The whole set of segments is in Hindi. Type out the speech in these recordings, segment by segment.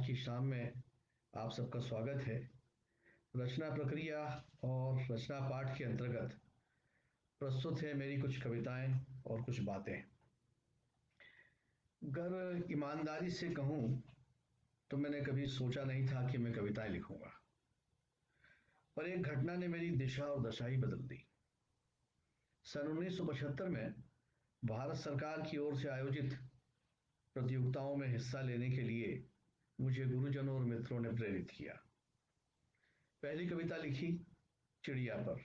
आज की शाम में आप सबका स्वागत है। रचना प्रक्रिया और रचना पाठ के अंतर्गत प्रस्तुत है मेरी कुछ कविताएं और कुछ बातें। अगर ईमानदारी से कहूं तो मैंने कभी सोचा नहीं था कि मैं कविताएं लिखूंगा, पर एक घटना ने मेरी दिशा और दशा ही बदल दी। सन 1975 में भारत सरकार की ओर से आयोजित प्रतियोगिताओं में हिस्सा लेने के लिए मुझे गुरुजनों और मित्रों ने प्रेरित किया। पहली कविता लिखी चिड़िया पर,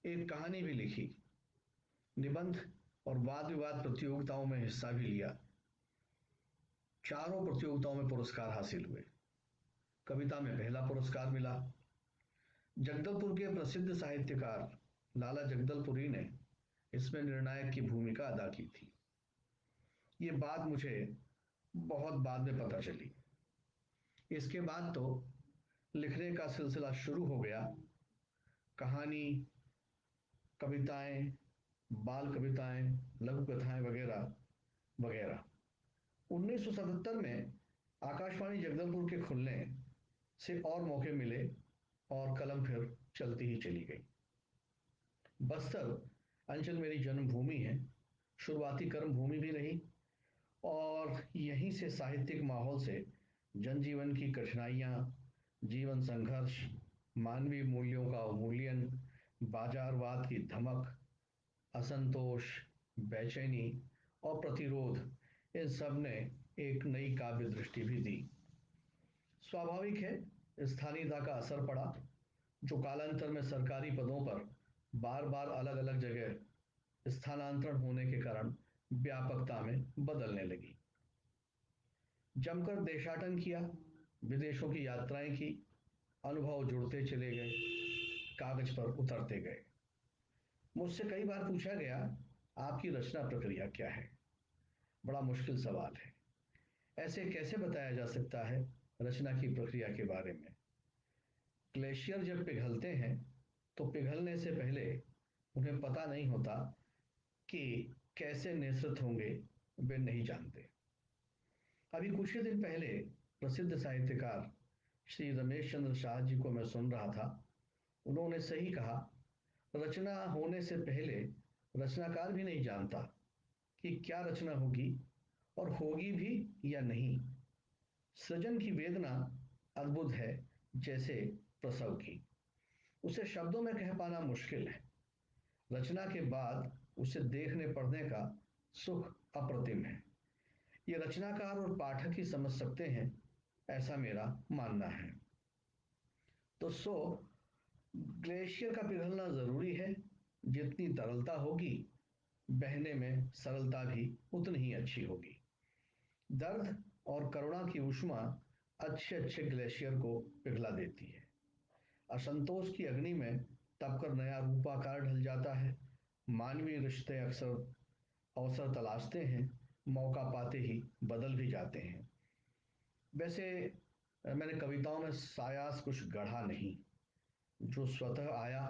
एक कहानी भी लिखी, निबंध और वाद विवाद प्रतियोगिताओं में हिस्सा भी लिया। चारों प्रतियोगिताओं में पुरस्कार हासिल हुए। कविता में पहला पुरस्कार मिला। जगदलपुर के प्रसिद्ध साहित्यकार लाला जगदलपुरी ने इसमें निर्णायक की भूमिका अदा की थी। ये बात मुझे बहुत बाद में पता चली। इसके बाद तो लिखने का सिलसिला शुरू हो गया। कहानी, कविताएं, बाल कविताएं, लघु कथाएं वगैरह वगैरह। 1977 में आकाशवाणी जगदलपुर के खुलने से और मौके मिले और कलम फिर चलती ही चली गई। बस्तर अंचल मेरी जन्मभूमि है, शुरुआती कर्म भूमि भी रही और यहीं से साहित्यिक माहौल से जनजीवन की कठिनाइयाँ, जीवन संघर्ष, मानवीय मूल्यों का अवमूल्यन, बाजारवाद की धमक, असंतोष, बेचैनी और प्रतिरोध, इन सब ने एक नई काव्य दृष्टि भी दी। स्वाभाविक है, स्थानीयता का असर पड़ा, जो कालांतर में सरकारी पदों पर बार बार अलग अलग जगह स्थानांतरण होने के कारण व्यापकता में बदलने लगी। जमकर देशाटन किया, विदेशों की यात्राएं की, अनुभव जुड़ते चले गए, कागज पर उतरते गए। मुझसे कई बार पूछा गया, आपकी रचना प्रक्रिया क्या है? बड़ा मुश्किल सवाल है। ऐसे कैसे बताया जा सकता है रचना की प्रक्रिया के बारे में? ग्लेशियर जब पिघलते हैं तो पिघलने से पहले उन्हें पता नहीं होता कि कैसे निःसृत होंगे, वे नहीं जानते। अभी कुछ ही दिन पहले प्रसिद्ध साहित्यकार श्री रमेश चंद्र शाह जी को मैं सुन रहा था। उन्होंने सही कहा, रचना होने से पहले रचनाकार भी नहीं जानता कि क्या रचना होगी और होगी भी या नहीं। सृजन की वेदना अद्भुत है, जैसे प्रसव की। उसे शब्दों में कह पाना मुश्किल है। रचना के बाद उसे देखने पढ़ने का सुख अप्रतिम है। ये रचनाकार और पाठक ही समझ सकते हैं, ऐसा मेरा मानना है। तो ग्लेशियर का पिघलना जरूरी है। जितनी तरलता होगी, बहने में सरलता भी उतनी ही अच्छी होगी। दर्द और करुणा की ऊष्मा अच्छे अच्छे ग्लेशियर को पिघला देती है। असंतोष की अग्नि में तपकर नया रूपाकार ढल जाता है। मानवीय रिश्ते अक्सर अवसर तलाशते हैं, मौका पाते ही बदल भी जाते हैं। वैसे मैंने कविताओं में सायास कुछ गढ़ा नहीं। जो स्वतः आया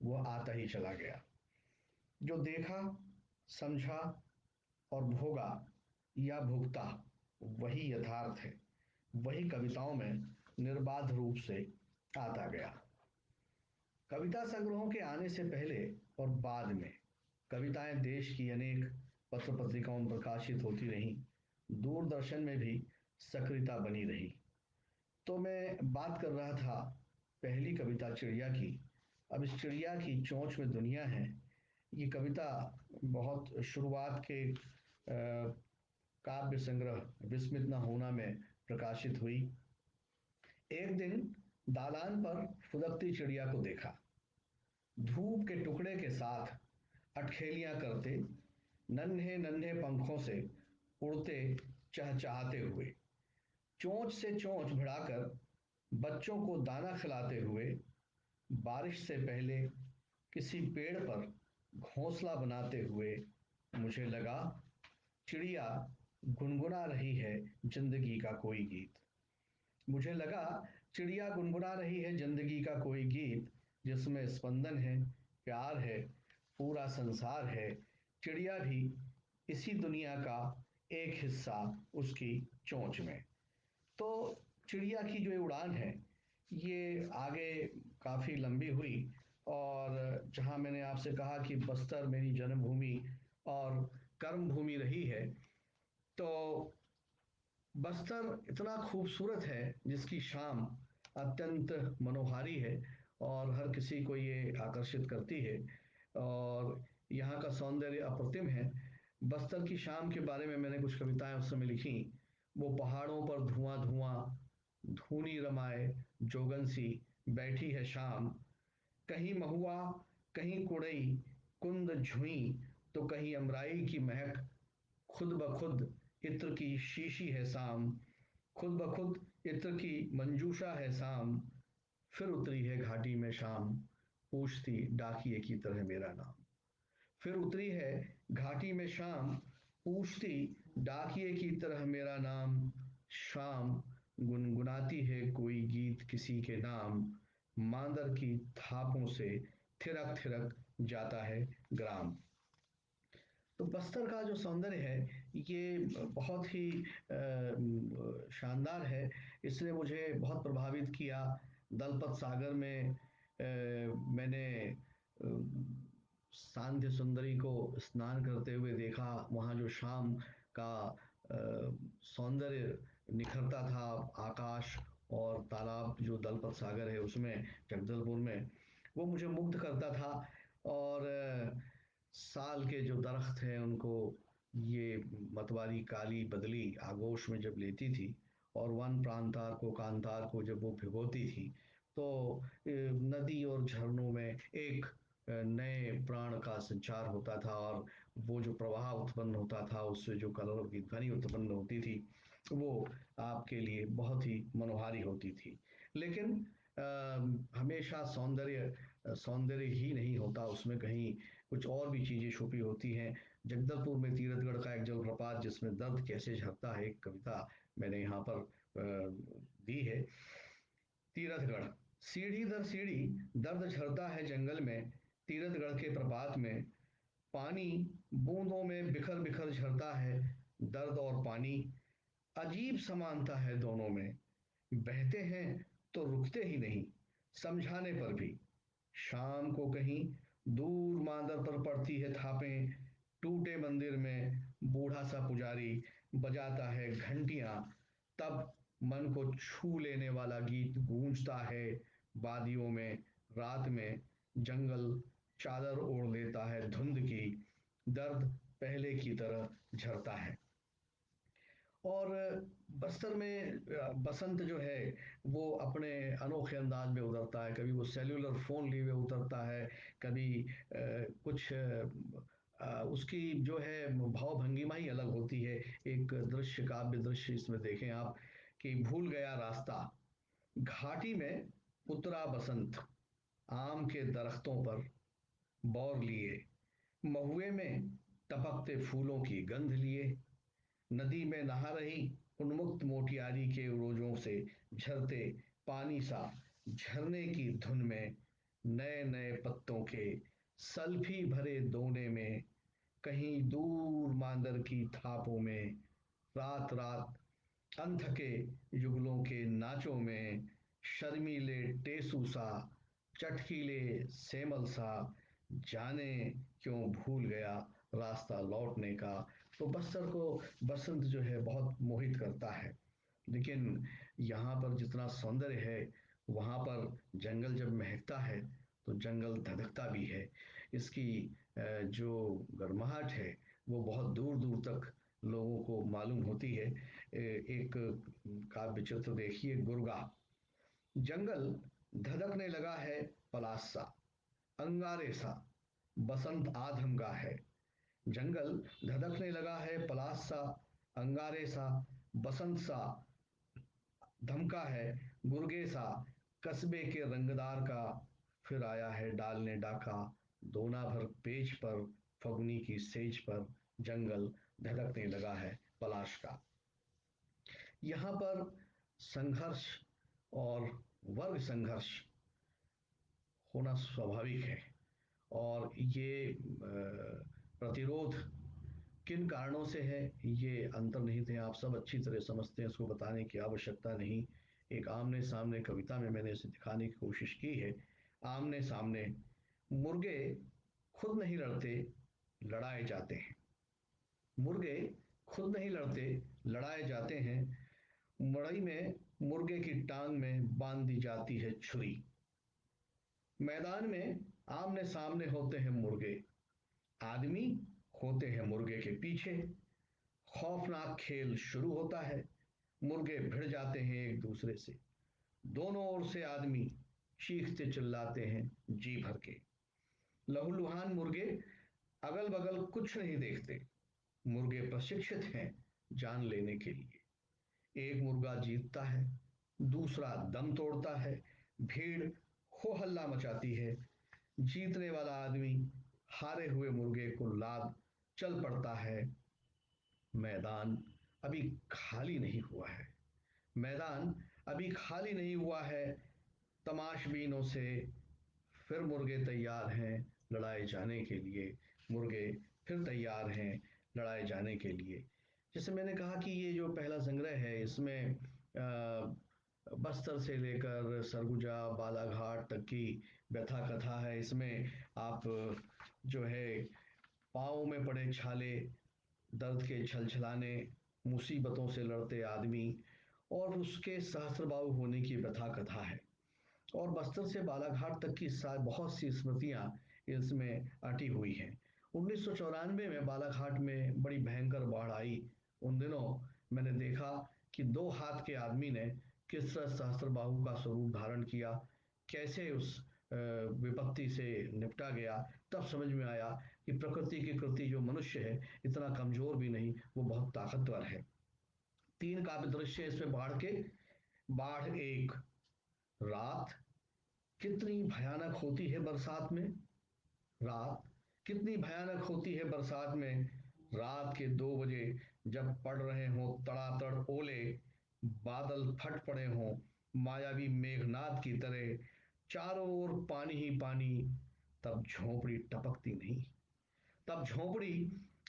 वह आता ही चला गया। जो देखा, समझा और भोगा या भुगता, वही यथार्थ है। वही कविताओं में निर्बाध रूप से आता गया। कविता संग्रहों के आने से पहले और बाद में कविताएं देश की अनेक पत्र पत्रिकाओं में प्रकाशित होती रहीं। दूरदर्शन में भी सक्रियता बनी रही। तो मैं बात कर रहा था पहली कविता चिड़िया की। अब इस चिड़िया की चोंच में दुनिया है। ये कविता बहुत शुरुआत के काव्य संग्रह विस्मित न होना में प्रकाशित हुई। एक दिन दालान पर फुदकती चिड़िया को देखा, धूप के टुकड़े के साथ अटखेलियां करते, नन्हे नन्हे पंखों से उड़ते चहचहाते हुए, चोंच से चोंच भिड़ाकर बच्चों को दाना खिलाते हुए, बारिश से पहले किसी पेड़ पर घोंसला बनाते हुए। मुझे लगा चिड़िया गुनगुना रही है जिंदगी का कोई गीत। मुझे लगा चिड़िया गुनगुना रही है जिंदगी का कोई गीत, जिसमें स्पंदन है, प्यार है, पूरा संसार है। चिड़िया भी इसी दुनिया का एक हिस्सा उसकी चोंच में। तो चिड़िया की जो ये उड़ान है ये आगे काफ़ी लंबी हुई, और जहाँ मैंने आपसे कहा कि बस्तर मेरी जन्मभूमि और कर्म भूमि रही है, तो बस्तर इतना खूबसूरत है जिसकी शाम अत्यंत मनोहारी है और हर किसी को ये आकर्षित करती है, और यहाँ का सौंदर्य अप्रतिम है। बस्तर की शाम के बारे में मैंने कुछ कविताएं उस समय लिखी। वो पहाड़ों पर धुआं धुआं धूनी रमाए जोगन सी बैठी है शाम, कहीं महुआ कहीं कुड़ई कुंद झुई, तो कहीं अमराई की महक, खुद ब खुद इत्र की शीशी है शाम, खुद ब खुद इत्र की मंजूषा है शाम, फिर उतरी है घाटी में शाम, पूछती डाकिए की तरह मेरा नाम। फिर उतरी है घाटी में शाम, पूछती डाकिए की तरह मेरा नाम, शाम गुनगुनाती है कोई गीत किसी के नाम, मांदर की थापों से थिरक थिरक जाता है ग्राम। तो बस्तर का जो सौंदर्य है ये बहुत ही शानदार है। इसने मुझे बहुत प्रभावित किया। दलपत सागर में मैंने सांध्य सुंदरी को स्नान करते हुए देखा। वहाँ जो शाम का सौंदर्य निखरता था, आकाश और तालाब जो दलपत सागर है उसमें, जगदलपुर में, वो मुझे मुग्ध करता था। और साल के जो दरख्त हैं उनको ये मतवारी काली बदली आगोश में जब लेती थी और वन प्रांतार को कांतार को जब वो भिगोती थी, तो नदी और झरनों में एक नए प्राण का संचार होता था, और वो जो प्रवाह उत्पन्न होता था उससे जो कलरव की ध्वनि उत्पन्न होती थी वो आपके लिए बहुत ही मनोहारी होती थी। लेकिन हमेशा सौंदर्य सौंदर्य ही नहीं होता, उसमें कहीं कुछ और भी चीजें छुपी होती हैं। जगदलपुर में तीरथगढ़ का एक जलप्रपात जिसमें दर्द कैसे झरता है, एक कविता मैंने यहाँ पर दी है। तीरथगढ़, सीढ़ी दर सीढ़ी दर्द झरता है जंगल में, तीरथगढ़ के प्रपात में पानी बूंदों में बिखर बिखर झरता है, दर्द और पानी अजीब समानता है दोनों में, बहते हैं तो रुकते ही नहीं समझाने पर भी, शाम को कहीं दूर मांदर पर पड़ती है थापें, टूटे मंदिर में बूढ़ा सा पुजारी बजाता है घंटियां, तब मन को छू लेने वाला गीत गूंजता है वादियों में, रात में जंगल चादर ओढ़ लेता है धुंध की, दर्द पहले की तरह झरता है। और बस्तर में बसंत जो है वो अपने अनोखे अंदाज में उतरता है। कभी वो सेल्यूलर फोन लिए हुए उतरता है, कभी कुछ उसकी जो है भाव भंगिमा ही अलग होती है। एक दृश्य, काव्य दृश्य इसमें देखें आप, कि भूल गया रास्ता, घाटी में उतरा बसंत, आम के दरख्तों पर बौर लिए, महुए में टपकते फूलों की गंध लिए, नदी में नहा रही उन्मुक्त मोटियारी के रोजों से झरते पानी सा, झरने की धुन में नए नए पत्तों के सल्फी भरे दोने में, कहीं दूर मांदर की थापों में, रात रात अनथके युगलों के नाचों में, शर्मीले टेसू सा, चटकीले सेमल सा, जाने क्यों भूल गया रास्ता लौटने का। तो बस्तर को बसंत जो है बहुत मोहित करता है। लेकिन यहाँ पर जितना सौंदर्य है, वहाँ पर जंगल जब महकता है तो जंगल धधकता भी है। इसकी जो गर्माहट है वो बहुत दूर दूर तक लोगों को मालूम होती है। एक काव्य चित्र देखिए, गुर्गा, जंगल धधकने लगा है पलाश सा, अंगारे सा, बसंत आधमका है, जंगल धधकने लगा है पलाश सा, अंगारे सा, बसंत सा धमका है, गुर्गे सा, कस्बे के रंगदार का, फिर आया है डालने डाका, दोना भर पेज पर, फगुनी की सेज पर, जंगल धधकने लगा है पलाश का। यहाँ पर संघर्ष और वर्ग संघर्ष होना स्वाभाविक है, और ये प्रतिरोध किन कारणों से है ये अंतर्निहित है, आप सब अच्छी तरह समझते हैं, इसको बताने की आवश्यकता नहीं। एक आमने सामने कविता में मैंने इसे दिखाने की कोशिश की है। आमने सामने मुर्गे खुद नहीं लड़ते, लड़ाए जाते हैं। मुर्गे खुद नहीं लड़ते, लड़ाए जाते हैं। मड़ई में मुर्गे की टांग में बांध दी जाती है छुरी। मैदान में आमने सामने होते हैं मुर्गे, आदमी होते हैं मुर्गे के पीछे। खौफनाक खेल शुरू होता है। मुर्गे भिड़ जाते हैं एक दूसरे से। दोनों ओर से आदमी चीखते चिल्लाते हैं जी भर के। लहूलुहान मुर्गे अगल बगल कुछ नहीं देखते। मुर्गे प्रशिक्षित हैं जान लेने के लिए। एक मुर्गा जीतता है, दूसरा दम तोड़ता है। भीड़ हो हल्ला मचाती है। जीतने वाला आदमी हारे हुए मुर्गे को लाद चल पड़ता है। मैदान अभी खाली नहीं हुआ है। मैदान अभी खाली नहीं हुआ है। तमाशबीनों से फिर मुर्गे तैयार हैं लड़ाए जाने के लिए। मुर्गे फिर तैयार हैं लड़ाए जाने के लिए। जैसे मैंने कहा कि ये जो पहला संग्रह है इसमें बस्तर से लेकर सरगुजा बालाघाट तक की व्यथा कथा है। इसमें आप जो है पाँव में पड़े छाले, दर्द के छलछलाने, मुसीबतों से लड़ते आदमी और उसके सहस्त्रबाहु होने की व्यथा कथा है। और बस्तर से बालाघाट तक की बहुत सी स्मृतियां इसमें अटी हुई हैं। 1994 में बालाघाट में बड़ी भयंकर बाढ़ आई। उन दिनों मैंने देखा कि 2 हाथ के आदमी ने किस तरह सहस्त्रबाहु का स्वरूप धारण किया, कैसे उस विपत्ति से निपटा गया। तब समझ में आया कि प्रकृति की कृति जो मनुष्य है इतना कमजोर भी नहीं, वो बहुत ताकतवर है। 3 काव्य दृश्य इसमें बाढ़ के। बाढ़ एक, रात कितनी भयानक होती है बरसात में। रात कितनी भयानक होती है बरसात में। रात के 2 बजे जब पड़ रहे हों तड़ातड़ ओले, बादल फट पड़े हों मायावी मेघनाद की तरह, चारों ओर पानी ही पानी, तब झोंपड़ी टपकती नहीं। तब झोंपड़ी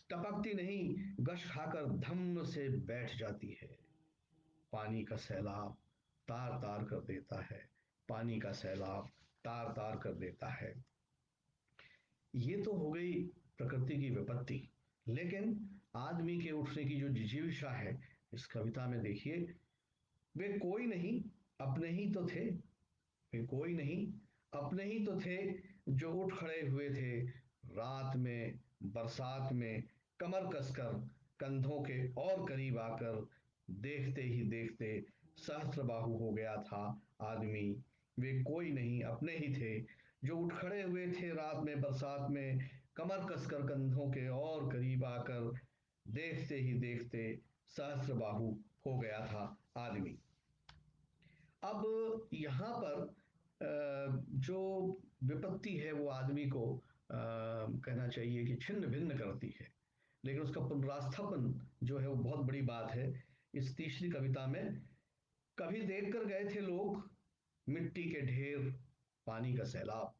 टपकती नहीं, गश खाकर धम्म से बैठ जाती है। पानी का सैलाब तार तार कर देता है। पानी का सैलाब तार तार कर देता है। ये तो हो गई प्रकृति की विपत्ति। लेकिन आदमी के उठने की जो जिजीविषा है इस कविता में देखिए, वे कोई नहीं अपने ही तो थे। वे कोई नहीं अपने ही तो थे जो उठ खड़े हुए थे रात में बरसात में, कमर कसकर कंधों के और करीब आकर। देखते ही देखते सहस्त्रबाहु हो गया था आदमी। वे कोई नहीं अपने ही थे जो उठ खड़े हुए थे रात में बरसात में, कमर कसकर कंधों के और करीब आकर। देखते ही देखते सहस्त्रबाहु हो गया था आदमी। अब यहाँ पर जो विपत्ति है वो आदमी को कहना चाहिए कि छिन्न भिन्न करती है, लेकिन उसका पुनरास्थापन जो है वो बहुत बड़ी बात है। इस तीसरी कविता में कभी देख कर गए थे लोग मिट्टी के ढेर, पानी का सैलाब,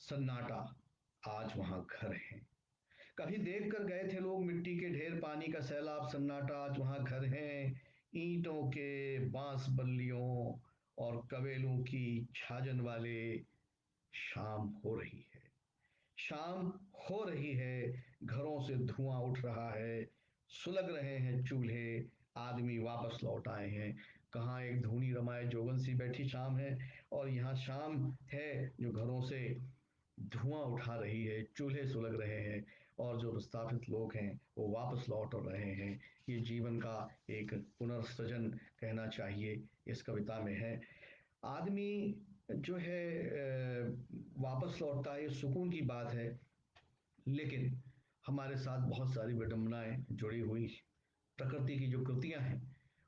सन्नाटा आज वहां घर है। कभी देख कर गए थे लोग मिट्टी के ढेर, पानी का सैलाब, सन्नाटा आज वहां घर हैं। ईंटों के बांस बल्लियों और कवेलों की छाजन वाले। शाम हो रही है, शाम हो रही है, घरों से धुआं उठ रहा है, सुलग रहे हैं चूल्हे, आदमी वापस लौट आए हैं। कहाँ एक धूनी रमाए जोगन सी बैठी शाम है, और यहाँ शाम है जो घरों से धुआं उठा रही है, चूल्हे सुलग रहे हैं, और जो विस्थापित लोग हैं वो वापस लौट रहे हैं। ये जीवन का एक पुनर्सृजन कहना चाहिए इस कविता में है। आदमी जो है वापस लौटता है, ये सुकून की बात है। लेकिन हमारे साथ बहुत सारी विडंबनाएं जुड़ी हुई। प्रकृति की जो कृतियां हैं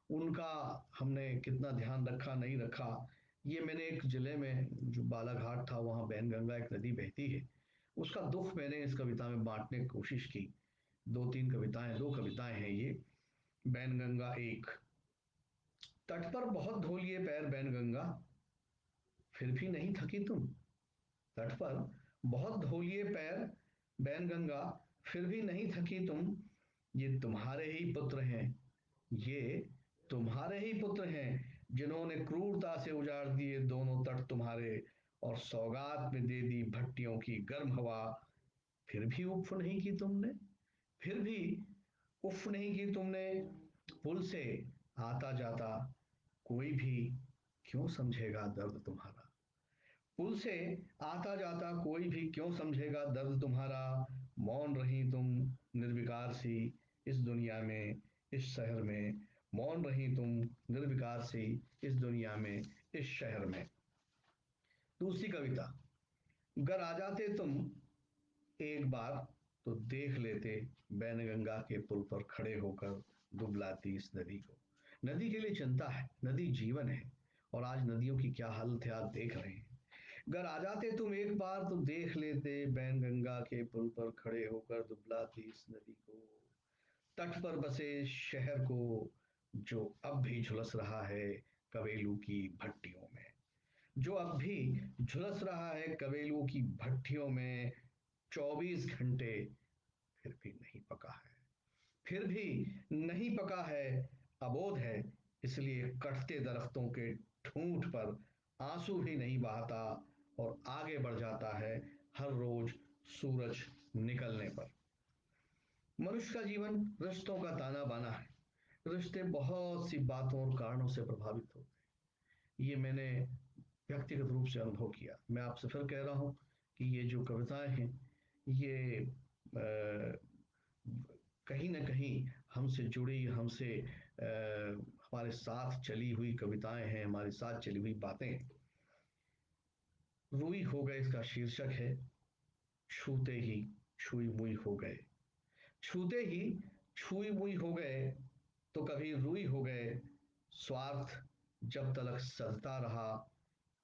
उनका हमने कितना ध्यान रखा नहीं रखा। ये मैंने एक जिले में जो बालाघाट था वहाँ बैनगंगा एक नदी बहती है, उसका दुख मैंने इस कविता में बांटने की कोशिश की। 2 कविताएं हैं ये। बैनगंगा एक, तट पर बहुत धोलिए पैर बैनगंगा, फिर भी नहीं थकी तुम। तट पर बहुत धोलिए पैर बैनगंगा, फिर भी नहीं थकी तुम, ये तुम्हारे ही पुत्र हैं, ये तुम्हारे ही पुत्र हैं, जिन्होंने क्रूरता से उजाड़ दिए दोनों तट तुम्हारे, और सौगात में दे दी भट्टियों की गर्म हवा। फिर भी उफ नहीं की तुमने, फिर भी उफ नहीं की तुमने, पुल से आता जाता कोई भी क्यों समझेगा दर्द तुम्हारा। पुल से आता जाता कोई भी क्यों समझेगा दर्द तुम्हारा। मौन रही तुम निर्विकार सी इस दुनिया में, इस शहर में, मौन रही तुम निर्विकार सी इस दुनिया में, इस शहर में। दूसरी कविता। गर आ जाते तुम एक बार तो देख लेते, बैनगंगा के पुल पर खड़े होकर दुबलाती इस नदी को। नदी के लिए चिंता है, नदी जीवन है, और आज नदियों की क्या हालत है आप देख रहे हैं। घर आ जाते तुम एक बार तो देख लेते, बैनगंगा के पुल पर खड़े होकर दुबलाती इस नदी को। तट पर बसे शहर को जो अब भी झुलस रहा है कवेलू की भट्टियों में, जो अब भी झुलस रहा है कवेलू की भट्टियों में। 24 घंटे फिर भी नहीं पका है, फिर भी नहीं पका है, अबोध है, इसलिए कटते दरख्तों के ठूंठ पर आंसू भी नहीं बहाता, और आगे बढ़ जाता है हर रोज सूरज निकलने पर। मनुष्य का जीवन रिश्तों का ताना बाना है। रिश्ते बहुत सी बातों और कारणों से प्रभावित होते हैं, ये मैंने व्यक्तिगत रूप से अनुभव किया। मैं आपसे फिर कह रहा हूँ कि ये जो कविताएं हैं, ये कहीं ना कहीं हमसे जुड़ी, हमसे हमारे साथ चली हुई कविताएं हैं, हमारे साथ चली हुई बातें। रूई हो गए इसका शीर्षक है। छूते ही छुई मुई हो गए, छूते ही छुई मुई हो गए, तो कभी रूई हो गए। स्वार्थ जब तलक सधता रहा,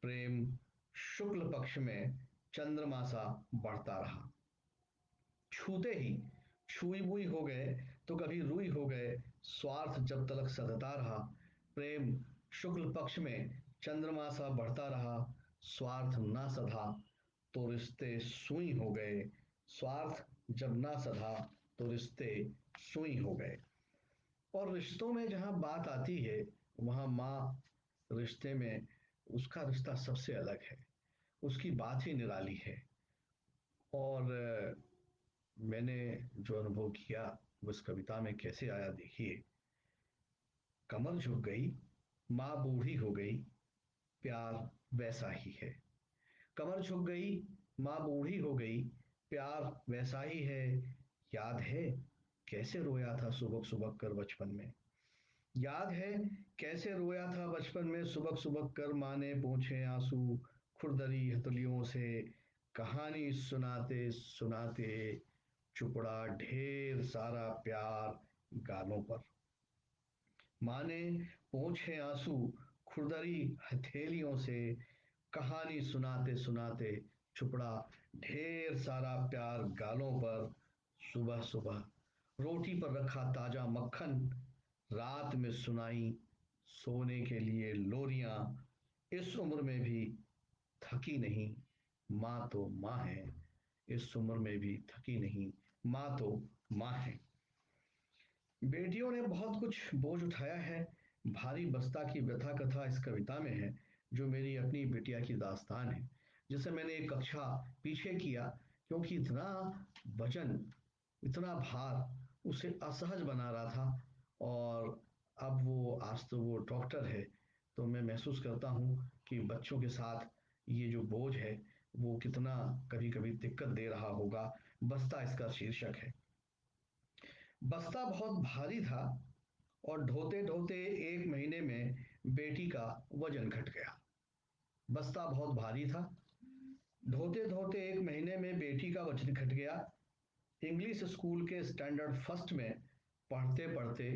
प्रेम शुक्ल पक्ष में चंद्रमा सा बढ़ता रहा। छूते ही छुई बुई हो गए, तो कभी रुई हो गए। स्वार्थ जब तलक सधता रहा, प्रेम शुक्ल पक्ष में चंद्रमा सा बढ़ता रहा। स्वार्थ ना सधा तो रिश्ते सुई हो गए, स्वार्थ जब ना सधा तो रिश्ते सुई हो गए। और रिश्तों में जहां बात आती है, वहां माँ रिश्ते में, उसका रिश्ता सबसे अलग है, उसकी बात ही निराली है। और मैंने जो अनुभव किया वो इस कविता में कैसे आया देखिए। कमर झुक गई, माँ बूढ़ी हो गई, प्यार वैसा ही है। कमर झुक गई, माँ बूढ़ी हो गई, प्यार वैसा ही है। याद है कैसे रोया था सुबक सुबक कर बचपन में, याद है कैसे रोया था बचपन में सुबक सुबक कर। माँ ने पोंछे आंसू खुरदरी हथेलियों से, कहानी सुनाते सुनाते चुपड़ा ढेर सारा प्यार गालों पर। माँ ने पोंछे आंसू खुरदरी हथेलियों से, कहानी सुनाते सुनाते चुपड़ा ढेर सारा प्यार गालों पर। सुबह सुबह रोटी पर रखा ताजा मक्खन, रात में सुनाई सोने के लिए लोरियां। इस उम्र में भी थकी नहीं, माँ तो माँ है, इस उम्र में भी थकी नहीं, माँ तो माँ है। बेटियों ने बहुत कुछ बोझ उठाया है, भारी बस्ता की व्यथा कथा इस कविता में है, जो मेरी अपनी बिटिया की दास्तान है, जिसे मैंने एक कक्षा पीछे किया, क्योंकि इतना वजन, इतना भार उसे असहज बना रहा था। और अब वो, आज तो वो डॉक्टर है, तो मैं महसूस करता हूँ कि बच्चों के साथ ये जो बोझ है वो कितना कभी कभी दिक्कत दे रहा होगा। बस्ता इसका शीर्षक है। बस्ता बहुत भारी था, और ढोते ढोते 1 महीने में बेटी का वजन घट गया। बस्ता बहुत भारी था, ढोते ढोते 1 महीने में बेटी का वजन घट गया। इंग्लिश स्कूल के स्टैंडर्ड फर्स्ट में पढ़ते पढ़ते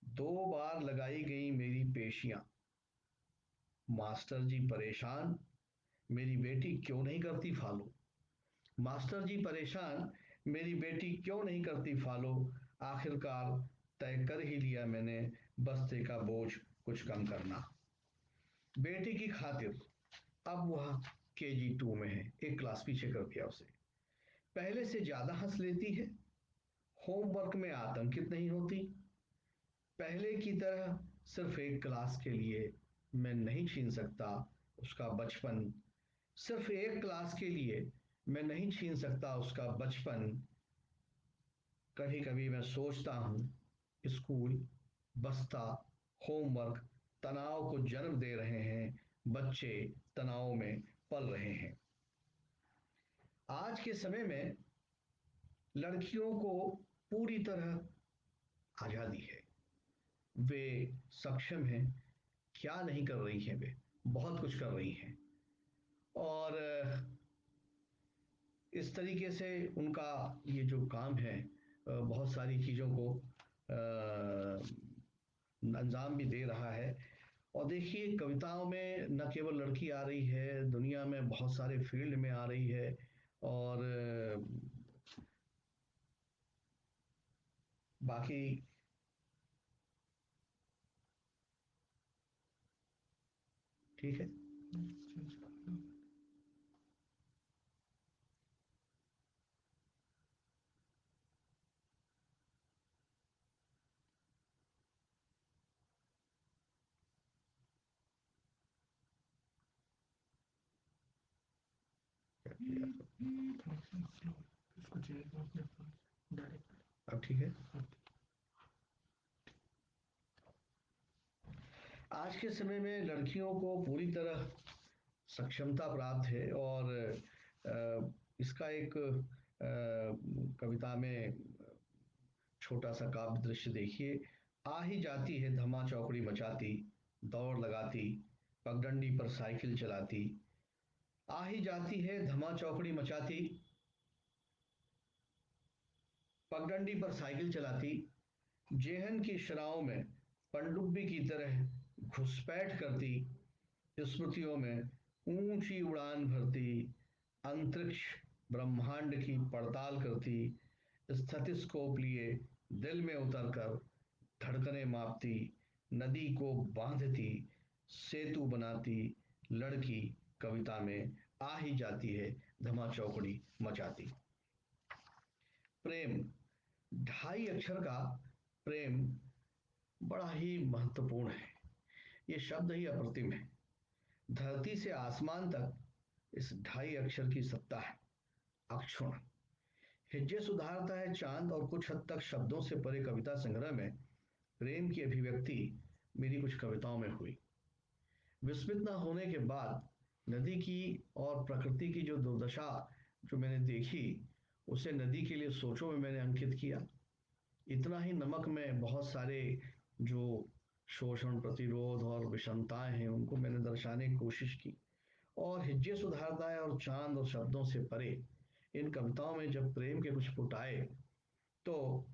2 बार लगाई गई मेरी पेशियां। मास्टर जी परेशान, मेरी बेटी क्यों नहीं करती फॉलो। मास्टर जी परेशान, मेरी बेटी क्यों नहीं करती फॉलो। आखिरकार तय कर ही लिया मैंने, बस्ते का बोझ कुछ कम करना। बेटी की खातिर अब वह KG 2 में है, एक क्लास पीछे कर दिया उसे। पहले से ज्यादा हंस लेती है, होमवर्क में आतंकित नहीं होती, पहले की तरह सिर्फ एक क्लास के लिए मैं नहीं छीन सकता उसका बचपन, सिर्फ एक क्लास के लिए मैं नहीं छीन सकता उसका बचपन। कभी कभी मैं सोचता हूँ स्कूल, बस्ता, होमवर्क तनाव को जन्म दे रहे हैं, बच्चे तनाव में पल रहे हैं। आज के समय में लड़कियों को पूरी तरह आजादी है, वे सक्षम हैं। क्या नहीं कर रही हैं वे, बहुत कुछ कर रही हैं। और इस तरीके से उनका ये जो काम है बहुत सारी चीज़ों को अंजाम भी दे रहा है। और देखिए कविताओं में न केवल लड़की आ रही है, दुनिया में बहुत सारे फील्ड में आ रही है। और बाकी ठीक है। अब ठीक है। आज के समय में लड़कियों को पूरी तरह सक्षमता प्राप्त है। और इसका एक कविता में छोटा सा काव्य दृश्य देखिए। आ ही जाती है धमा चौकड़ी मचाती, दौड़ लगाती, पगडंडी पर साइकिल चलाती। आ ही जाती है धमा चौकड़ी मचाती, पगडंडी पर साइकिल चलाती, जेहन की शराओं में पनडुब्बी की तरह घुसपैठ करती, स्मृतियों में ऊंची उड़ान भरती, अंतरिक्ष ब्रह्मांड की पड़ताल करती, स्टेथोस्कोप लिए दिल में उतरकर धड़कनें मापती, नदी को बांधती, सेतु बनाती, लड़की कविता में आ ही जाती है धमा चौकड़ी मचाती। प्रेम, 2.5 अक्षर का प्रेम बड़ा ही महत्वपूर्ण है। ये शब्द ही अप्रतिम है। धरती से आसमान तक इस 2.5 अक्षर की सत्ता है, अक्षुण। हिज्जे सुधारता है चांद, और कुछ हद तक शब्दों से परे कविता संग्रह में प्रेम की अभिव्यक्ति मेरी कुछ कविताओं में हुई। विस्मित न होने के बाद नदी की और प्रकृति की जो दुर्दशा जो मैंने देखी, उसे नदी के लिए सोचों में मैंने अंकित किया। इतना ही नमक में बहुत सारे जो शोषण, प्रतिरोध और विषमताएं हैं उनको मैंने दर्शाने की कोशिश की। और हिज्जे सुधारता है और चांद और शब्दों से परे इन कविताओं में जब प्रेम के कुछ पुट आए, तो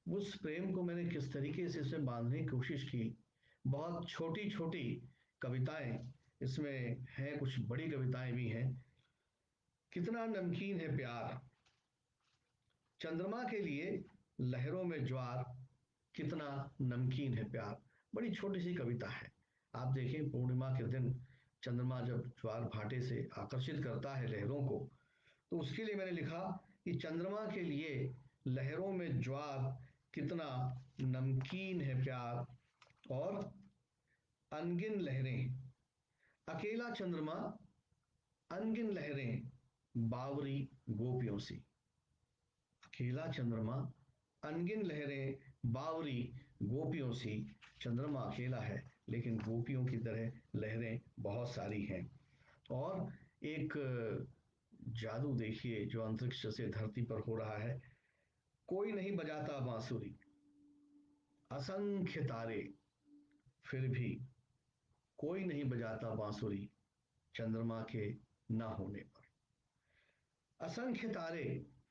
उस प्रेम को मैंने किस तरीके से इसमें बांधने की कोशिश की। बहुत छोटी छोटी कविताएं इसमें हैं, कुछ बड़ी कविताएं भी हैं। कितना नमकीन है प्यार, चंद्रमा के लिए लहरों में ज्वार, कितना नमकीन है प्यार। बड़ी छोटी सी कविता है। आप देखें पूर्णिमा के दिन चंद्रमा जब ज्वार भाटे से आकर्षित करता है लहरों को, तो उसके लिए मैंने लिखा कि चंद्रमा के लिए लहरों में ज्वार, कितना नमकीन है प्यार। और अनगिन लहरें, अकेला चंद्रमा, अनगिन लहरें बावरी गोपियों सी। अकेला चंद्रमा, अनगिन लहरें बावरी गोपियों सी। चंद्रमा अकेला है लेकिन गोपियों की तरह लहरें बहुत सारी हैं। और एक जादू देखिए जो अंतरिक्ष से धरती पर हो रहा है। कोई नहीं बजाता बांसुरी, असंख्य तारे, फिर भी कोई नहीं बजाता बांसुरी, चंद्रमा के न होने पर। असंख्य तारे,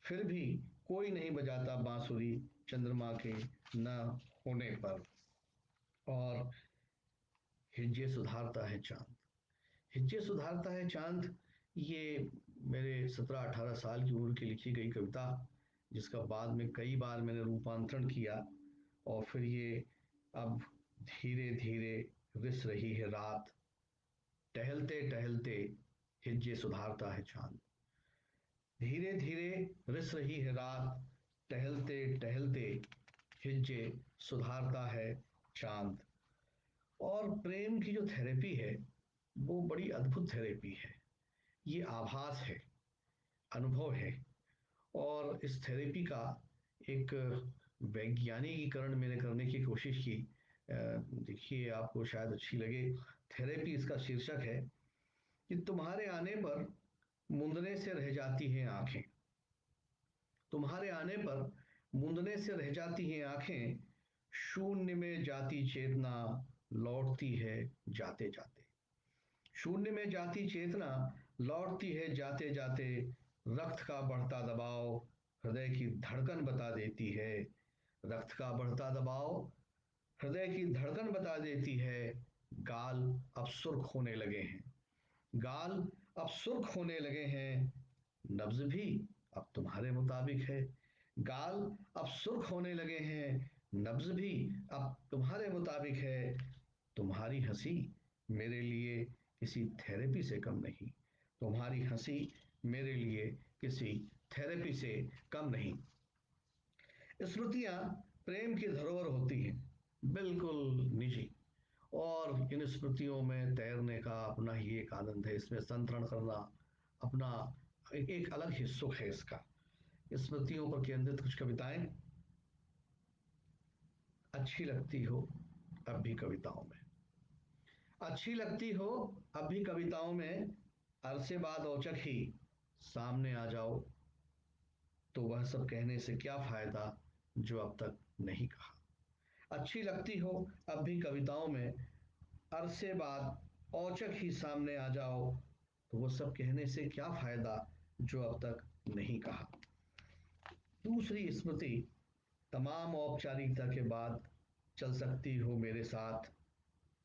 फिर भी कोई नहीं बजाता बांसुरी, चंद्रमा के न होने पर। और हिज्जे सुधारता है चांद, हिज्जे सुधारता है चांद, ये मेरे 17-18 साल की उम्र की लिखी गई कविता, जिसका बाद में कई बार मैंने रूपांतरण किया। और फिर ये अब धीरे धीरे रिस रही है रात, टहलते टहलते हिज्जे सुधारता है चांद। धीरे धीरे रिस रही है रात, टहलते टहलते हिज्जे सुधारता है चांद। और प्रेम की जो थेरेपी है वो बड़ी अद्भुत थेरेपी है। ये आभास है, अनुभव है। और इस थेरेपी का एक वैज्ञानिकीकरण मैंने करने की कोशिश की। देखिए, आपको शायद अच्छी लगे। थेरेपी इसका शीर्षक है कि तुम्हारे आने पर मूंदने से रह जाती हैं आंखें। तुम्हारे आने पर मूंदने से रह जाती हैं आंखें, शून्य में जाती चेतना लौटती है जाते जाते। शून्य में जाती चेतना लौटती है जाते जाते। रक्त का बढ़ता दबाव हृदय की धड़कन बता देती है। रक्त का बढ़ता दबाव हृदय की धड़कन बता देती है। गाल अब सुर्ख होने लगे हैं। गाल अब सुर्ख होने लगे हैं। नब्ज भी अब तुम्हारे मुताबिक है। गाल अब सुर्ख होने लगे हैं। नब्ज भी अब तुम्हारे मुताबिक है। तुम्हारी हंसी मेरे लिए किसी थेरेपी से कम नहीं। तुम्हारी हंसी मेरे लिए किसी थेरेपी से कम नहीं। स्मृतियां प्रेम की धरोहर होती हैं, बिल्कुल निजी। और इन स्मृतियों में तैरने का अपना ही एक आनंद है। इसमें संतरण करना अपना एक अलग ही सुख है इसका। स्मृतियों पर केंद्रित कुछ कविताएं अच्छी लगती हो अब भी कविताओं में। अच्छी लगती हो अब भी कविताओं में, अरसे बाद औचक ही सामने आ जाओ, तो वह सब कहने से क्या फायदा जो अब तक नहीं कहा। अच्छी लगती हो अब भी कविताओं में, अरसे बाद औचक ही सामने आ जाओ, तो वो सब कहने से क्या फायदा जो अब तक नहीं कहा। दूसरी स्मृति, तमाम औपचारिकता के बाद चल सकती हो मेरे साथ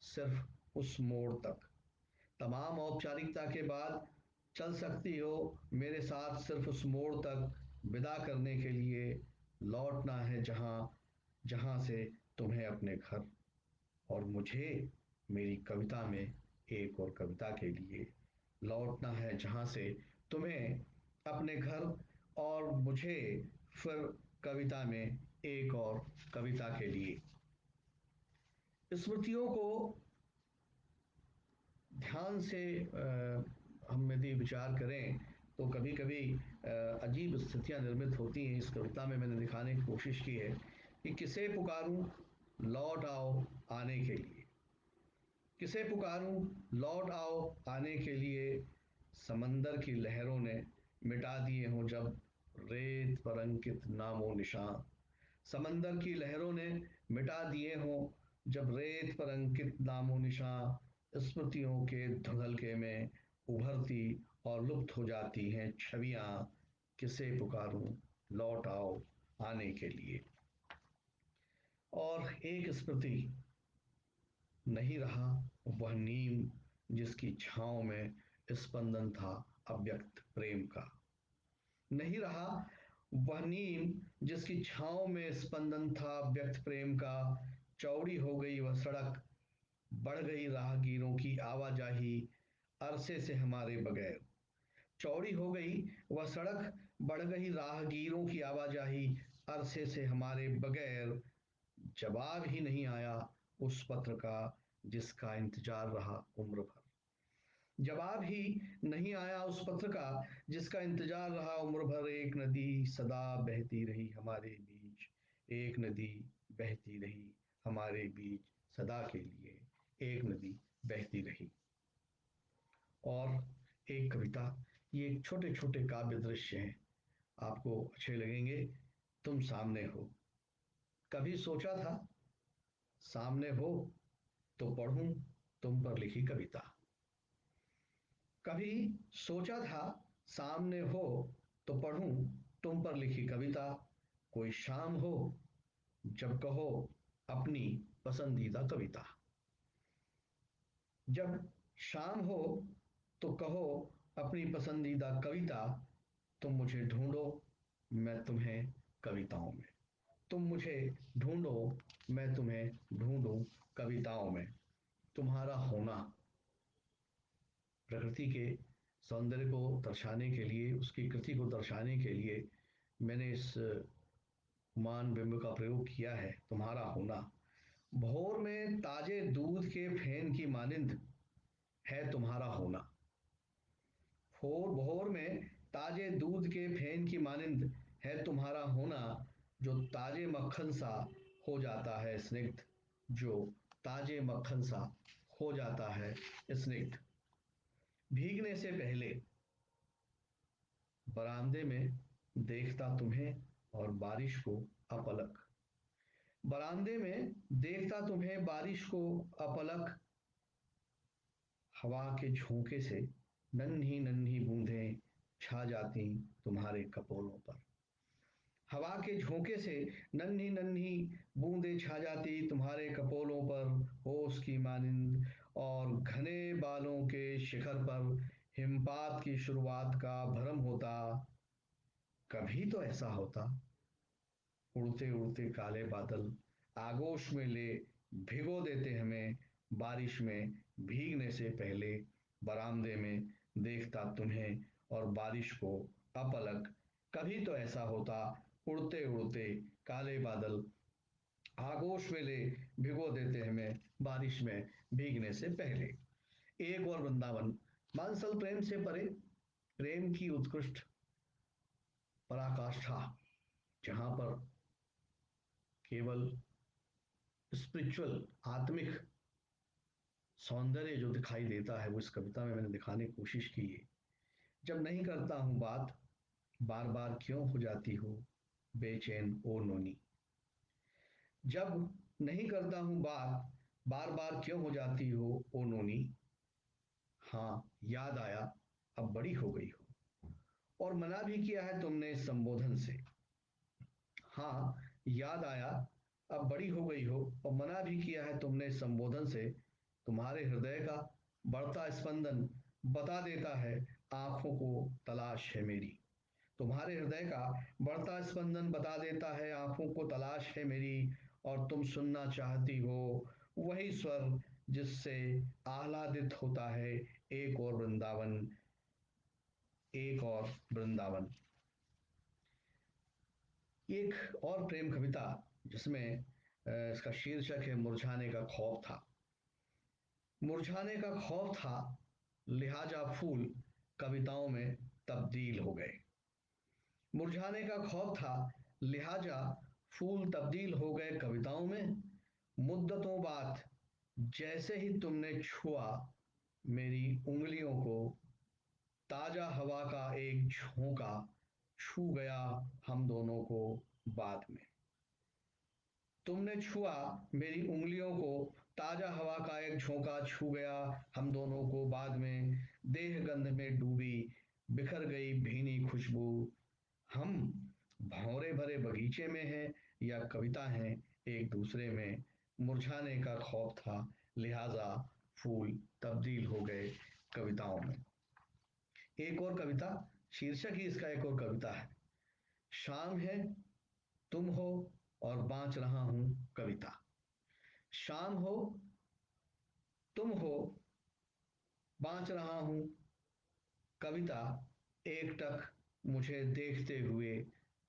सिर्फ उस मोड़ तक। तमाम औपचारिकता के बाद चल सकती हो मेरे साथ सिर्फ उस मोड़ तक। विदा करने के लिए लौटना है जहां जहां से तुम्हें अपने घर, और मुझे मेरी कविता में एक और कविता के लिए लौटना है जहां से तुम्हें अपने घर, और मुझे फिर कविता में एक और कविता के लिए। स्मृतियों को ध्यान से हम यदि विचार करें तो कभी कभी अजीब स्थितियां निर्मित होती हैं। इस कविता में मैंने दिखाने की कोशिश की है कि किसे पुकारूं लौट आओ आने के लिए। किसे पुकारूं लौट आओ आने के लिए। समंदर की लहरों ने मिटा दिए हों जब रेत पर अंकित नामो निशान। समंदर की लहरों ने मिटा दिए हों जब रेत पर अंकित नामो निशान। स्मृतियों के धुंधलके में उभरती और लुप्त हो जाती हैं छवियां। किसे पुकारूं लौट आओ आने के लिए। और एक स्मृति, नहीं रहा वह नीम जिसकी छांव में स्पंदन था अव्यक्त प्रेम का। नहीं रहा वह नीम जिसकी छांव में स्पंदन था व्यक्त प्रेम का। चौड़ी हो गई वह सड़क, बढ़ गई राहगीरों की आवाजाही अरसे से हमारे बगैर। चौड़ी हो गई वह सड़क, बढ़ गई राहगीरों की आवाजाही अरसे से हमारे बगैर। जवाब ही नहीं आया उस पत्र का जिसका इंतजार रहा उम्र भर। जवाब ही नहीं आया उस पत्र का जिसका इंतजार रहा उम्र भर। एक नदी सदा बहती रही हमारे बीच। एक नदी बहती रही हमारे बीच सदा के लिए। एक नदी बहती रही। और एक कविता, ये एक छोटे छोटे काव्य दृश्य हैं, आपको अच्छे लगेंगे। तुम सामने हो। कभी सोचा था सामने हो तो पढ़ूं तुम पर लिखी कविता। कभी सोचा था सामने हो तो पढ़ूं तुम पर लिखी कविता। कोई शाम हो जब कहो अपनी पसंदीदा कविता। जब शाम हो तो कहो अपनी पसंदीदा कविता। तुम मुझे ढूंढो मैं तुम्हें कविताओं में। तुम मुझे ढूंढो मैं तुम्हें ढूंढूं कविताओं में। तुम्हारा होना प्रकृति के सौंदर्य को दर्शाने के लिए, उसकी कृति को दर्शाने के लिए मैंने इस मान बिंब का प्रयोग किया है, तुम्हारा होना। भोर में ताजे दूध के फेन की मानिंद है तुम्हारा होना। भोर में ताजे दूध के फेन की मानिंद है तुम्हारा होना, जो ताजे मक्खन सा हो जाता है स्निग्ध, जो ताजे मक्खन सा हो जाता है स्निग्ध। भीगने से पहले बरामदे में देखता तुम्हें और बारिश को अपलक। बरामदे में देखता तुम्हें बारिश को अपलक, हवा के झोंके से नन्ही नन्ही बूंदें छा जाती तुम्हारे कपोलों पर। हवा के झोंके से नन्ही नन्ही बूंदें छा जाती तुम्हारे कपोलों पर होश की मानिंद, और घने बालों के शिखर पर हिमपात की शुरुआत का भ्रम होता। कभी तो ऐसा होता, उड़ते उड़ते काले बादल आगोश में ले भिगो देते हमें बारिश में। भीगने से पहले बरामदे में देखता तुम्हें और बारिश को अपलक। कभी तो ऐसा होता, उड़ते उड़ते काले बादल आगोश में ले भिगो देते हमें बारिश में भीगने से पहले। एक और वृंदावन। मानसल प्रेम से परे, प्रेम की उत्कृष्ट पराकाष्ठा, जहां पर केवल स्पिरिचुअल आत्मिक सौंदर्य जो दिखाई देता है वो इस कविता में मैंने दिखाने की कोशिश की है। जब नहीं करता हूं बात, बार बार क्यों हो जाती हो बेचैन ओ नोनी। जब नहीं करता हूं बात, बार बार क्यों हो जाती हो ओ नोनी। हाँ याद आया अब बड़ी हो गई हो, और मना भी किया है तुमने इस संबोधन से। हाँ याद आया अब बड़ी हो गई हो, और मना भी किया है तुमने इस संबोधन से। तुम्हारे हृदय का बढ़ता स्पंदन बता देता है आंखों को तलाश है मेरी। तुम्हारे हृदय का बढ़ता स्पंदन बता देता है आंखों को तलाश है मेरी, और तुम सुनना चाहती हो वही स्वर जिससे आह्लादित होता है एक और वृंदावन, एक और वृंदावन। एक और प्रेम कविता जिसमें इसका शीर्षक है मुरझाने का खौफ था। मुरझाने का खौफ था लिहाजा फूल कविताओं में तब्दील हो गए। मुरझाने का खौफ था लिहाजा फूल तब्दील हो गए कविताओं में। मुद्दतों बाद जैसे ही तुमने छुआ मेरी उंगलियों को, ताजा हवा का एक झोंका छू गया हम दोनों को बाद में। तुमने छुआ मेरी उंगलियों को, ताजा हवा का एक झोंका छू गया हम दोनों को बाद में। देह गंध में डूबी बिखर गई भीनी खुशबू। हम भंवरे भरे बगीचे में हैं या कविता हैं एक दूसरे में। मुरझाने का खौफ था लिहाजा फूल तब्दील हो गए कविताओं में। एक और कविता, शीर्षक ही इसका एक और कविता है। शाम है तुम हो और बांच रहा हूं कविता। शाम हो तुम हो बांच रहा हूं कविता, एकटक मुझे देखते हुए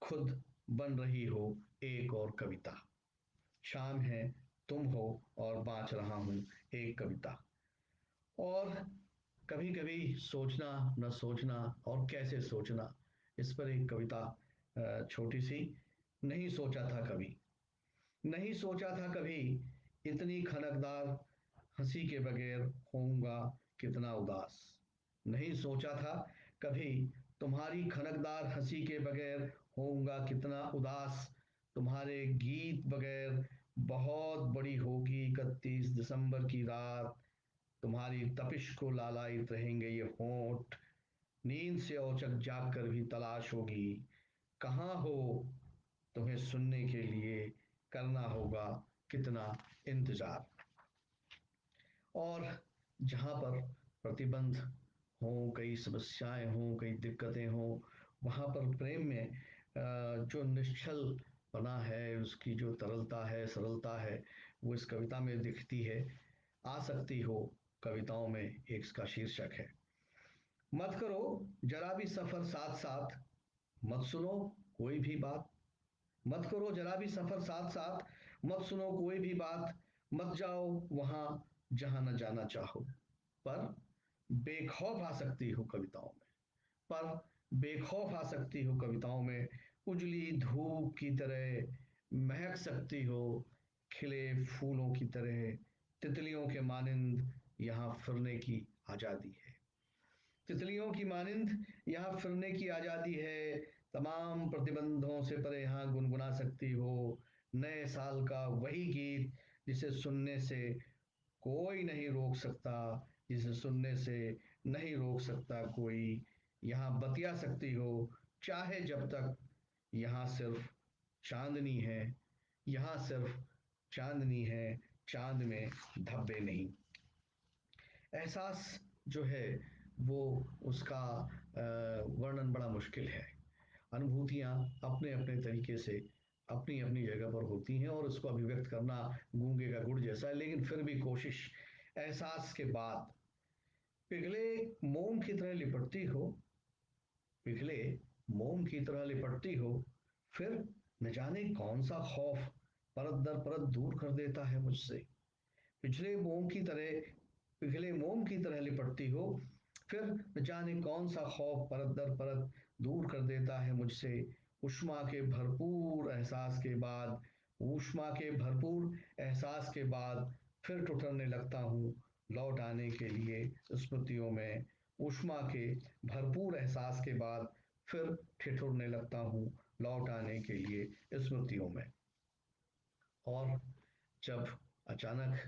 खुद बन रही हो एक और कविता। शाम है तुम हो और बांच रहा हूं एक कविता। और कभी कभी सोचना न सोचना और कैसे सोचना, इस पर एक कविता छोटी सी। नहीं सोचा था कभी, नहीं सोचा था कभी इतनी खनकदार हंसी के बगैर होऊंगा कितना उदास। नहीं सोचा था कभी तुम्हारी खनकदार हंसी के बगैर होऊंगा कितना उदास। तुम्हारे गीत बगैर बहुत बड़ी होगी 31 दिसंबर की रात। तुम्हारी तपिश को लालायित रहेंगे ये होंठ, नींद से औचक जाग कर भी तलाश होगी। कहाँ हो तुम्हें सुनने के लिए करना होगा कितना इंतजार। और जहाँ पर प्रतिबंध हो, कई समस्याएं हो, कई दिक्कतें हो, वहाँ पर प्रेम में जो निश्चल बना है, उसकी जो तरलता है, सरलता है, वो इस कविता में दिखती है। आ सकती हो कविताओं में एक इसका शीर्षक है। मत करो जरा भी सफर साथ साथ, मत सुनो कोई भी बात। मत करो जरा भी सफर साथ साथ, मत सुनो कोई भी बात। मत जाओ वहां जहां न जाना चाहो। पर बेखौफ आ सकती हो कविताओं में, पर बेखौफ आ सकती हो कविताओं में। उजली धूप की तरह महक सकती हो, खिले फूलों की तरह। तितलियों के मानिंद यहाँ फिरने की आजादी है। तितलियों की मानिंद यहाँ फिरने की आजादी है। तमाम प्रतिबंधों से परे यहाँ गुनगुना सकती हो नए साल का वही गीत, जिसे सुनने से कोई नहीं रोक सकता, जिसे सुनने से नहीं रोक सकता कोई। यहाँ बतिया सकती हो चाहे जब तक, यहाँ सिर्फ चांदनी है, यहाँ सिर्फ चांदनी है, चांद में धब्बे नहीं। एहसास जो है वो उसका वर्णन बड़ा मुश्किल है। अनुभूतियां अपने अपने तरीके से अपनी अपनी जगह पर होती हैं और उसको अभिव्यक्त करना गूंगे का गुड़ जैसा है, लेकिन फिर भी कोशिश। एहसास के बाद पिघले मोम की तरह लिपटती हो, पिघले मोम की तरह लिपटती हो। फिर न जाने कौन सा खौफ परत दर परत दूर कर देता है मुझसे। पिछले मोम की तरह पिघले मोम की तरह लिपटती हो, फिर न जाने कौन सा खौफ परत दर परत दूर कर देता है मुझसे। उष्मा के भरपूर एहसास के बाद, ऊष्मा के भरपूर एहसास के बाद फिर ठुठरने लगता हूँ लौट आने के लिए स्मृतियों में। उष्मा के भरपूर एहसास के बाद फिर ठिठुरने लगता हूँ लौट आने के लिए स्मृतियों में। और जब अचानक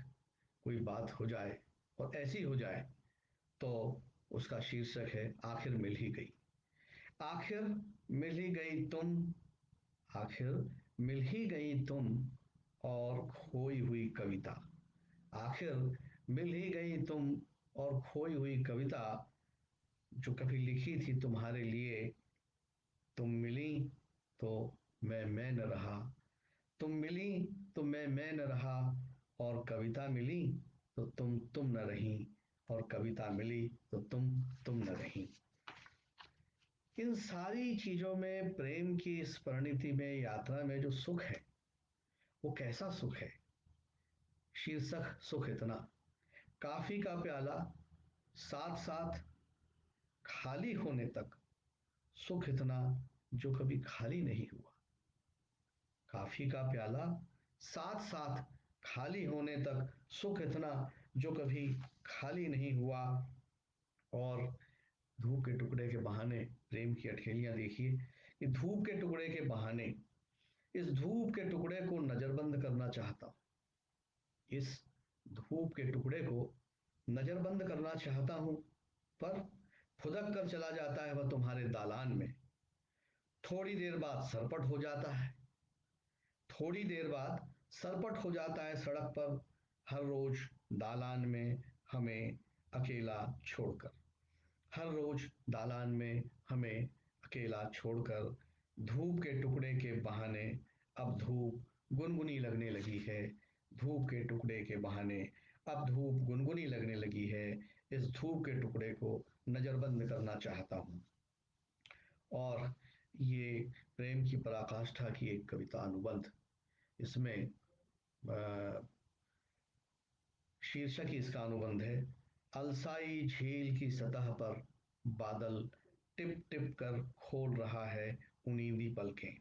कोई बात हो जाए और ऐसी हो जाए तो उसका शीर्षक है आखिर मिल ही गई। आखिर मिल ही गई तुम, आखिर मिल ही गई तुम और खोई हुई कविता। आखिर मिल ही गई तुम और खोई हुई कविता, जो कभी लिखी थी तुम्हारे लिए। तुम मिली तो मैं न रहा, तुम मिली तो मैं न रहा। और कविता मिली तो तुम न रही, और कविता मिली तो तुम न रही। इन सारी चीजों में, प्रेम की इस परिणति में, यात्रा में जो सुख है वो कैसा सुख है। शीर्षक सुख इतना, काफी का प्याला साथ साथ खाली होने तक, सुख इतना जो कभी खाली नहीं हुआ। काफी का प्याला साथ साथ खाली होने तक, सुख इतना जो कभी खाली नहीं हुआ। और धूप के टुकड़े के बहाने प्रेम की अठेलियां देखिए कि धूप के टुकड़े के बहाने इस धूप के टुकड़े को नजरबंद करना चाहता हूं, इस धूप के टुकड़े को नजरबंद करना चाहता हूं। पर फुदक कर चला जाता है वह तुम्हारे दालान में। थोड़ी देर बाद सरपट हो जाता है, थोड़ी देर बाद सरपट हो जाता है सड़क पर, हर रोज दालान में हमें अकेला छोड़कर। हर रोज दालान में हमें अकेला छोड़कर। धूप के टुकड़े के बहाने अब धूप गुनगुनी लगने लगी है, धूप के टुकड़े के बहाने अब धूप गुनगुनी लगने लगी है। इस धूप के टुकड़े को नजरबंद करना चाहता हूं। और ये प्रेम की पराकाष्ठा की एक कविता अनुबंध। इसमें शीर्षक ही इसका अनुबंध है, अलसाई झील की सतह पर बादल टिप टिप कर खोल रहा है उनींदी पलकें।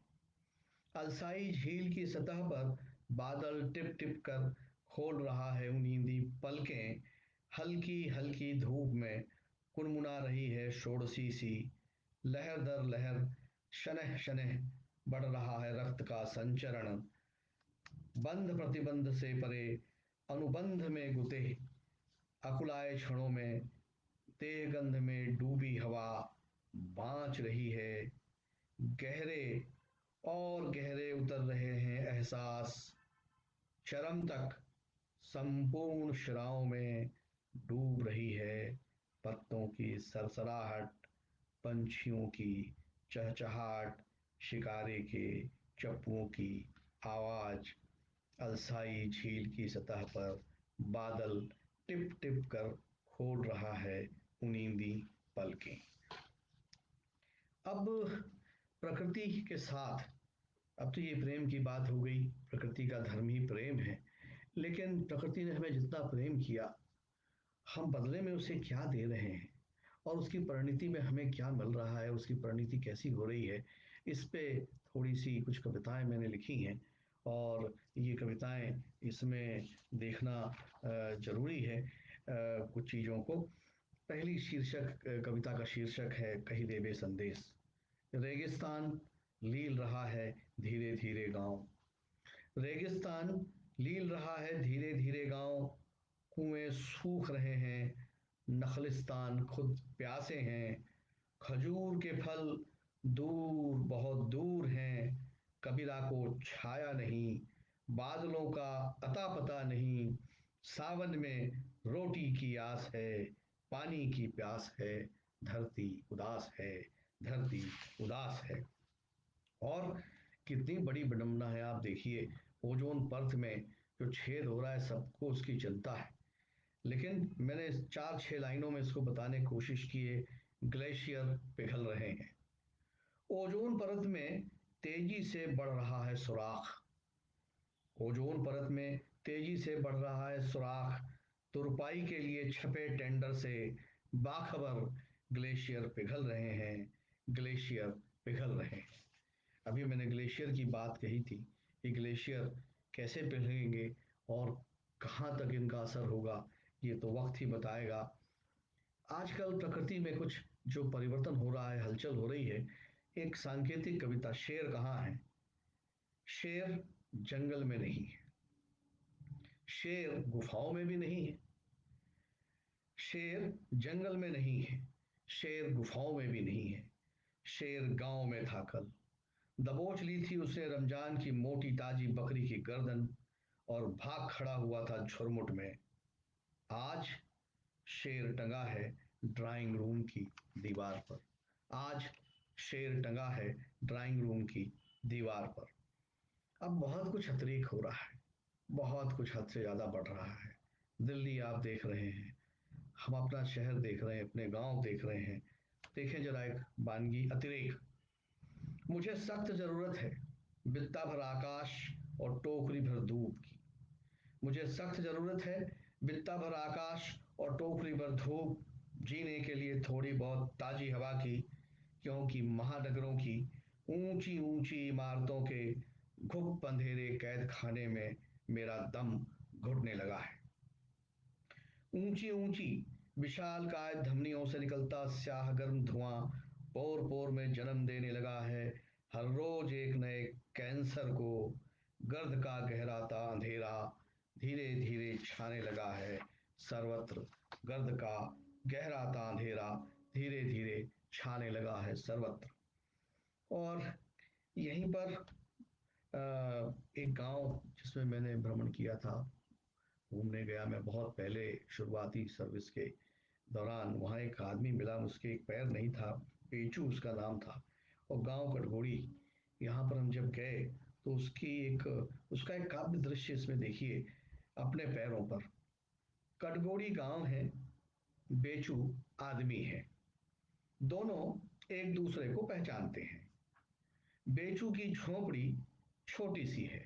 अलसाई झील की सतह पर बादल टिप टिप कर खोल रहा है उनींदी पलकें। हल्की हल्की धूप में कुनमुना रही है षोड़शी सी, लहर दर लहर शनह शनह बढ़ रहा है रक्त का संचरण। बंध प्रतिबंध से परे अनुबंध में गुते अकुलाए क्षणों में, देह गंध में डूबी हवा बाँच रही है। गहरे और गहरे उतर रहे हैं एहसास, चरम तक संपूर्ण शिराओं में डूब रही है। पत्तों की सरसराहट, पंछियों की चहचहाट, शिकारे के चप्पुओं की आवाज। अलसाई झील की सतह पर बादल टिप टिप कर खोल रहा है उनींदी पल की। अब प्रकृति के साथ, अब तो ये प्रेम की बात हो गई, प्रकृति का धर्म ही प्रेम है, लेकिन प्रकृति ने हमें जितना प्रेम किया, हम बदले में उसे क्या दे रहे हैं और उसकी परिणति में हमें क्या मिल रहा है, उसकी परिणति कैसी हो रही है, इस पे थोड़ी सी कुछ कविताएं मैंने लिखी हैं और ये कविताएं इसमें देखना जरूरी है कुछ चीज़ों को। पहली शीर्षक, कविता का शीर्षक है कही देवे संदेश। रेगिस्तान लील रहा है धीरे धीरे गांव, रेगिस्तान लील रहा है धीरे धीरे गांव, कुएं सूख रहे हैं, नखलिस्तान खुद प्यासे हैं, खजूर के फल दूर बहुत दूर हैं, कबीरा को छाया नहीं, बादलों का अता पता नहीं, सावन में रोटी की आस है, पानी की प्यास है, धरती उदास है, धरती उदास है। और कितनी बड़ी विडंबना है, आप देखिए ओजोन परत में जो छेद हो रहा है सबको उसकी चिंता है, लेकिन मैंने 4-6 लाइनों में इसको बताने की कोशिश की है। ग्लेशियर पिघल रहे हैं, ओजोन परत में तेजी से बढ़ रहा है सुराख, ओजोन परत में तेजी से बढ़ रहा है सुराख, तुरपाई के लिए छपे टेंडर से बाखबर ग्लेशियर पिघल रहे हैं, ग्लेशियर पिघल रहे हैं। अभी मैंने ग्लेशियर की बात कही थी कि ग्लेशियर कैसे पिघलेंगे और कहाँ तक इनका असर होगा, ये तो वक्त ही बताएगा। आजकल प्रकृति में कुछ जो परिवर्तन हो रहा है, हलचल हो रही है। एक सांकेतिक कविता, शेर कहाँ है? शेर जंगल में नहीं है, शेर गुफाओं में भी नहीं है, शेर जंगल में नहीं है, शेर गुफाओं में भी नहीं है, शेर गांव में था कल, दबोच ली थी उसने रमजान की मोटी ताजी बकरी की गर्दन और भाग खड़ा हुआ था झुरमुट में। आज शेर टंगा है ड्राइंग रूम की दीवार पर, आज शेर टंगा है ड्राइंग रूम की दीवार पर। अब बहुत कुछ अतिरेक हो रहा है, बहुत कुछ हद से ज्यादा बढ़ रहा है। दिल्ली आप देख रहे हैं, हम अपना शहर देख रहे हैं, अपने गांव देख रहे हैं। देखें जरा एक वानगी, अतिरेक। मुझे सख्त जरूरत है बित्ता भर आकाश और टोकरी भर धूप की, मुझे सख्त जरूरत है बित्ता भर आकाश और टोकरी भर धूप, जीने के लिए थोड़ी बहुत ताजी हवा की, क्योंकि महानगरों की ऊंची ऊंची इमारतों के घुप अंधेरे कैद खाने में मेरा दम घुटने लगा है। ऊंची ऊंची विशाल काय धमनियों से निकलता स्याह गर्म धुआं पोर पोर में जन्म देने लगा है, हर रोज एक नए कैंसर को। गर्द का गहराता अंधेरा धीरे धीरे छाने लगा है सर्वत्र, गर्द का गहराता अंधेरा धीरे धीरे छाने लगा है सर्वत्र। और यहीं पर एक गांव जिसमें मैंने भ्रमण किया था, घूमने गया मैं बहुत पहले शुरुआती सर्विस के दौरान, वहाँ एक आदमी मिला, उसके एक पैर नहीं था, पेचू उसका नाम था, और गांव कटघोड़ी, यहाँ पर हम जब गए तो उसका एक काव्य दृश्य इसमें देखिए, अपने पैरों पर। कटघोड़ी गांव है, बेचू आदमी है, दोनों एक दूसरे को पहचानते हैं। बेचू की झोपड़ी छोटी सी है,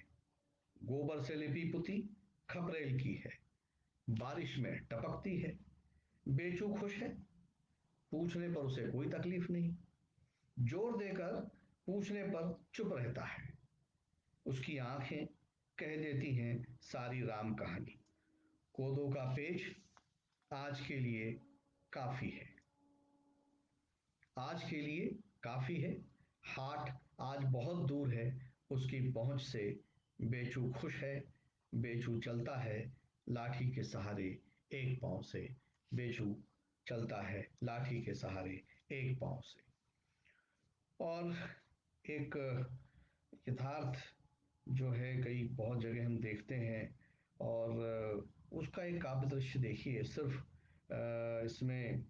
गोबर से लिपी पुती, खपरेल की है, बारिश में टपकती है। बेचू खुश है, पूछने पर उसे कोई तकलीफ नहीं, जोर देकर पूछने पर चुप रहता है, उसकी आंखें कह देती हैं सारी राम कहानी। कोदो का पेच आज के लिए काफी है, आज के लिए काफी है, हाट आज बहुत दूर है उसकी पहुंच से, बेचू खुश है, बेचू चलता है लाठी के सहारे एक पांव से, बेचू चलता है लाठी के सहारे एक पांव से। और एक यथार्थ जो है कई बहुत जगह हम देखते हैं, और उसका एक काव्य दृश्य देखिए, सिर्फ इसमें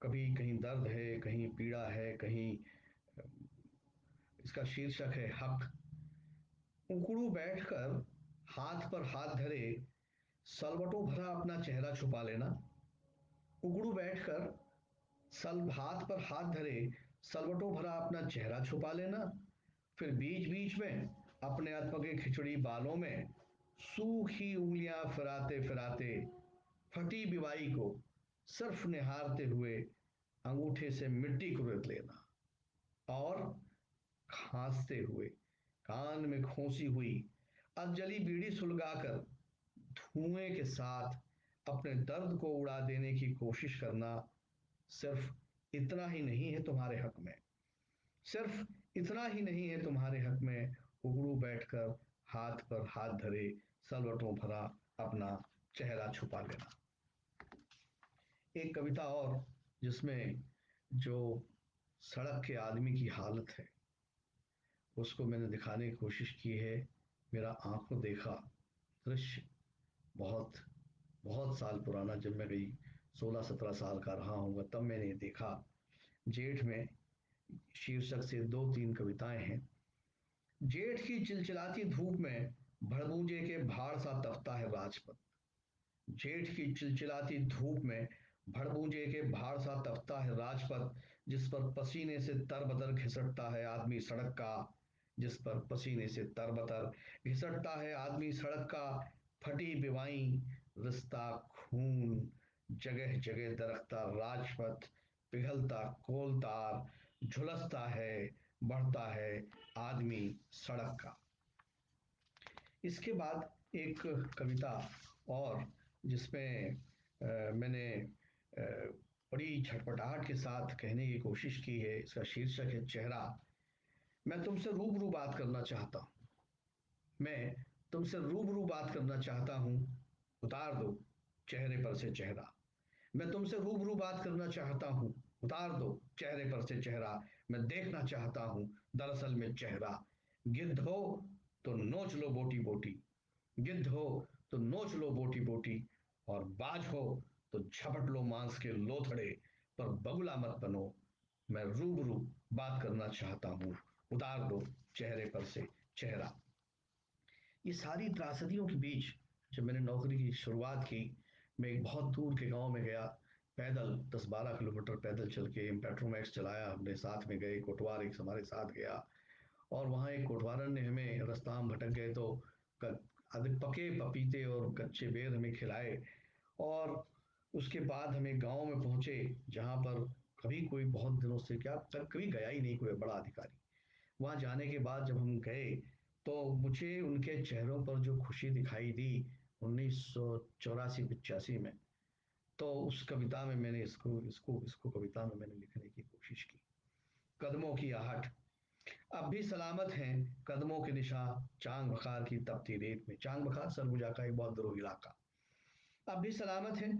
कभी कहीं दर्द है, कहीं पीड़ा है, कहीं इसका शीर्षक है हक। उकड़ू बैठकर हाथ पर हाथ धरे सलवटों भरा अपना चेहरा छुपा लेना, उकड़ू बैठकर हाथ पर हाथ धरे सलवटों भरा अपना चेहरा छुपा लेना, फिर बीच बीच में अपने अधपके के खिचड़ी बालों में सूखी उंगलियां फिराते फिराते फटी बिवाई को सिर्फ निहारते हुए अंगूठे से मिट्टी कुरेद लेना, और खांसते हुए कान में खोसी हुई अधजली बीड़ी सुलगाकर धुएं के साथ अपने दर्द को उड़ा देने की कोशिश करना। सिर्फ इतना ही नहीं है तुम्हारे हक में, सिर्फ इतना ही नहीं है तुम्हारे हक में उगड़ू बैठकर हाथ पर हाथ धरे सलवटों भरा अपना चेहरा छुपा लेना। एक कविता और जिसमें जो सड़क के आदमी की हालत है उसको मैंने दिखाने की कोशिश की है। मेरा आंखों देखा दृश्य बहुत बहुत साल पुराना, जब मैं कहीं 16-17 साल का रहा हूँगा तब मैंने देखा। जेठ में शीर्षक से 2-3 कविताएं हैं। जेठ की चिलचिलाती धूप में भड़बूजे के भाड़ सा तपता है राजपथ। जेठ की चिलचिलाती धूप में भड़बूजे के भाड़ सा तपता है राजपथ, जिस पर पसीने से तरबतर घिसटता है आदमी सड़क का, जिस पर पसीने से तरबतर घिसटता है आदमी सड़क का। फटी बिवाई रिश्ता खून जगह जगह दरकता राजपथ, पिघलता कोलतार झुलसता है बढ़ता है आदमी सड़क का। इसके बाद एक कविता और जिसमें मैंने बड़ी छटपटाहट के साथ कहने की कोशिश की है। इसका शीर्षक है चेहरा। मैं तुमसे रूबरू बात करना चाहता हूँ, मैं तुमसे रूबरू बात करना चाहता हूँ, उतार दो चेहरे पर से चेहरा। मैं तुमसे रूबरू बात करना चाहता हूँ, उतार दो चेहरे पर से चेहरा। मैं देखना चाहता हूँ दरअसल में चेहरा। गिद्ध हो तो नोच लो बोटी बोटी, गिद्ध हो तो नोच लो बोटी बोटी, और बाज हो तो झपट लो मांस के लोथड़े, पर बगुला मत बनो। मैं रूबरू बात करना चाहता हूँ, उतार दो चेहरे पर से चेहरा। ये सारी त्रासदियों के बीच जब मैंने नौकरी की शुरुआत की, मैं एक बहुत दूर के गांव में गया, पैदल 10-12 किलोमीटर पैदल चल के पेट्रोमैक्स चलाया, हमने साथ में गए, कोटवार एक हमारे साथ गया, और वहाँ एक कोटवारन ने हमें रास्ता हम भटक गए तो आधे पके पपीते और कच्चे बेर हमें खिलाए, और उसके बाद हमें गांव में पहुंचे जहाँ पर कभी कोई बहुत दिनों से क्या तक कभी गया ही नहीं कोई बड़ा अधिकारी। वहां जाने के बाद जब हम गए तो मुझे उनके चेहरों पर जो खुशी दिखाई दी 1984-85 में, तो उस कविता में मैंने इसको इसको इसको कविता में मैंने लिखने की कोशिश की। कदमों की आहट। अब भी सलामत हैं कदमों के निशान चांग बखार की तपती रेत में। चांग बखार सरगुजा का एक बहुत दुरूह इलाका। अब भी सलामत हैं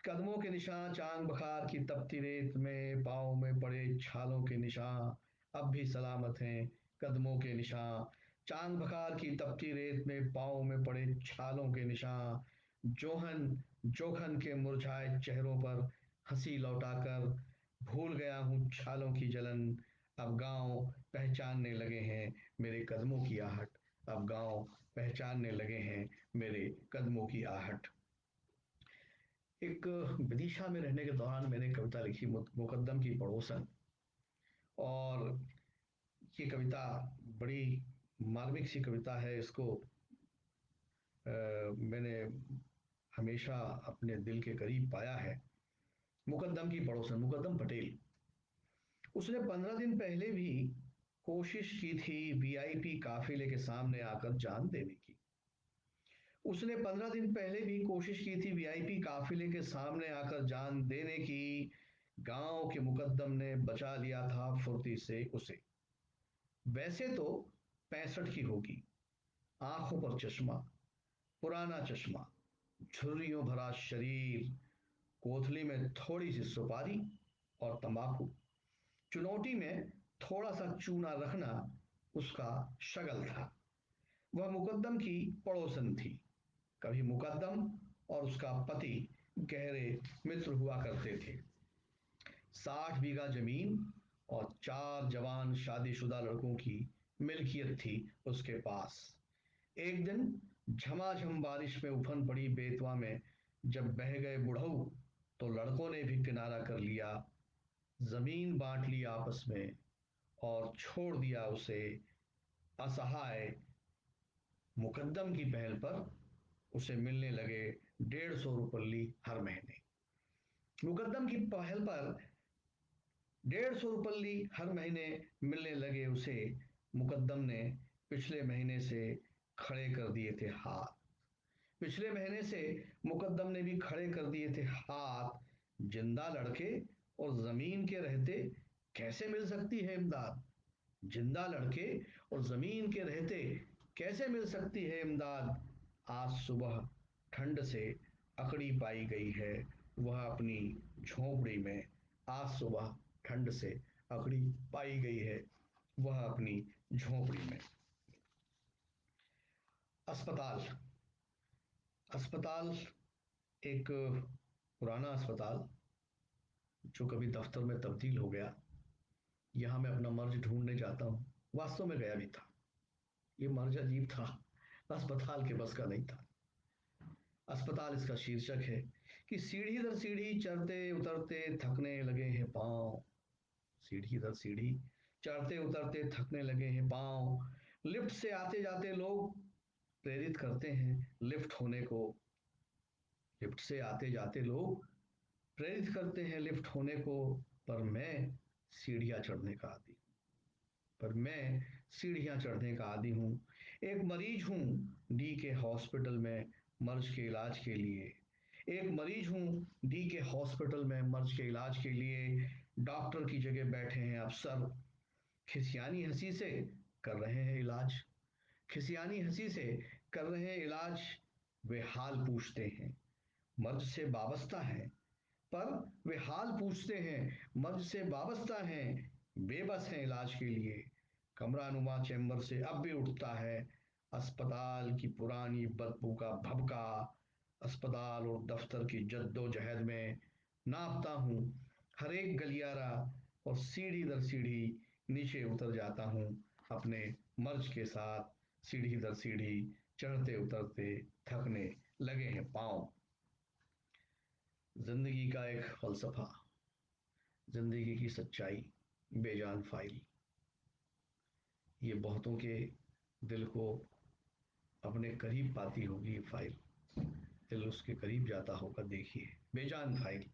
कदमों के निशान चांग बखार की तपती रेत में, पाँव में पड़े छालों के निशान। अब भी सलामत हैं कदमों के निशान चांग बखार की तपती रेत में, पाँव में पड़े छालों के निशान। जोहन जोखन के मुरझाए चेहरों पर हंसी लौटाकर भूल गया हूँ छालों की जलन। अब गांव पहचानने लगे हैं मेरे कदमों की आहट, अब गांव पहचानने लगे हैं मेरे कदमों की आहट। एक विदिशा में रहने के दौरान मैंने कविता लिखी मुकद्दम की पड़ोसन, और ये कविता बड़ी मार्मिक सी कविता है। इसको मैंने हमेशा अपने दिल के करीब पाया है। मुकद्दम की पड़ोसन मुकद्दम पटेल, उसने 15 दिन पहले भी कोशिश की थी वीआईपी काफिले के सामने आकर जान देने की। उसने 15 दिन पहले भी कोशिश की थी वीआईपी काफिले के सामने आकर जान देने की। गांव के मुकद्दम ने बचा लिया था फुर्ती से उसे। वैसे तो 65 की होगी, आंखों पर चश्मा, पुराना चश्मा, झुर्रियों भरा शरीर, कोथली में थोड़ी सी सुपारी और तंबाकू, चुनौती में थोड़ा सा चूना रखना उसका शगल था। वह मुकद्दम की पड़ोसन थी। कभी मुकद्दम और उसका पति गहरे मित्र हुआ करते थे। 60 बीघा जमीन और 4 जवान शादीशुदा लड़कों की मिल्कियत थी उसके पास। एक दिन झमाझम बारिश में उफन पड़ी बेतवा में जब बह गए बुढ़ऊ, तो लड़कों ने भी किनारा कर लिया। जमीन बांट ली आपस में और छोड़ दिया उसे असहाय। मुकद्दम की पहल पर उसे मिलने लगे 150 रुपल्ली हर महीने। मुकद्दम की पहल पर 150 रुपल्ली हर महीने मिलने लगे उसे। मुकद्दम ने पिछले महीने से खड़े कर दिए थे हाथ। पिछले महीने से मुकद्दम ने भी खड़े कर दिए थे हाथ। जिंदा लड़के और जमीन के रहते कैसे मिल सकती है इमदाद। जिंदा लड़के और जमीन के रहते कैसे मिल सकती है इमदाद। आज सुबह ठंड से अकड़ी पाई गई है वह अपनी झोपड़ी में। आज सुबह ठंड से अकड़ी पाई गई है वह अपनी झोपड़ी में। अस्पताल। अस्पताल एक पुराना अस्पताल जो कभी दफ्तर में तब्दील हो गया। यहां मैं अपना मर्ज ढूंढने जाता हूं। वास्तव में गया भी था। ये मर्ज अजीब था, अस्पताल के बस का नहीं था। अस्पताल इसका शीर्षक है कि सीढ़ी दर सीढ़ी चढ़ते उतरते थकने लगे हैं पांव। सीढ़ी दर सीढ़ी चढ़ते उतरते थकने लगे हैं पांव। लिफ्ट से आते जाते लोग प्रेरित करते हैं लिफ्ट होने को। लिफ्ट से आते जाते लोग प्रेरित करते हैं लिफ्ट होने को। पर मैं सीढ़ियां चढ़ने का आदी पर मैं सीढ़ियां चढ़ने का आदी हूँ। एक मरीज हूँ डी के हॉस्पिटल में मर्ज के इलाज के लिए। एक मरीज हूँ डी के हॉस्पिटल में मर्ज के इलाज के लिए। डॉक्टर की जगह बैठे हैं अफसर। खिसियानी हंसी से कर रहे हैं इलाज। खिसियानी हंसी से कर रहे हैं इलाज। वे हाल पूछते हैं मर्ज से वाबस्ता हैं। पर वे हाल पूछते हैं मर्ज से वाबस्ता हैं। बेबस हैं इलाज के लिए। कमरानुमा चैम्बर से अब भी उठता है अस्पताल की पुरानी बदबू का भभका। अस्पताल और दफ्तर की जद्दोजहद में नापता हूँ हर एक गलियारा और सीढ़ी दर सीढ़ी नीचे उतर जाता हूँ अपने मर्ज के साथ। सीढ़ी दर सीढ़ी चढ़ते उतरते थकने लगे हैं पांव। जिंदगी का एक फलसफा, जिंदगी की सच्चाई, बेजान फाइल। ये बहुतों के दिल को अपने करीब पाती होगी ये फाइल। दिल उसके करीब जाता होगा। देखिए बेजान फाइल।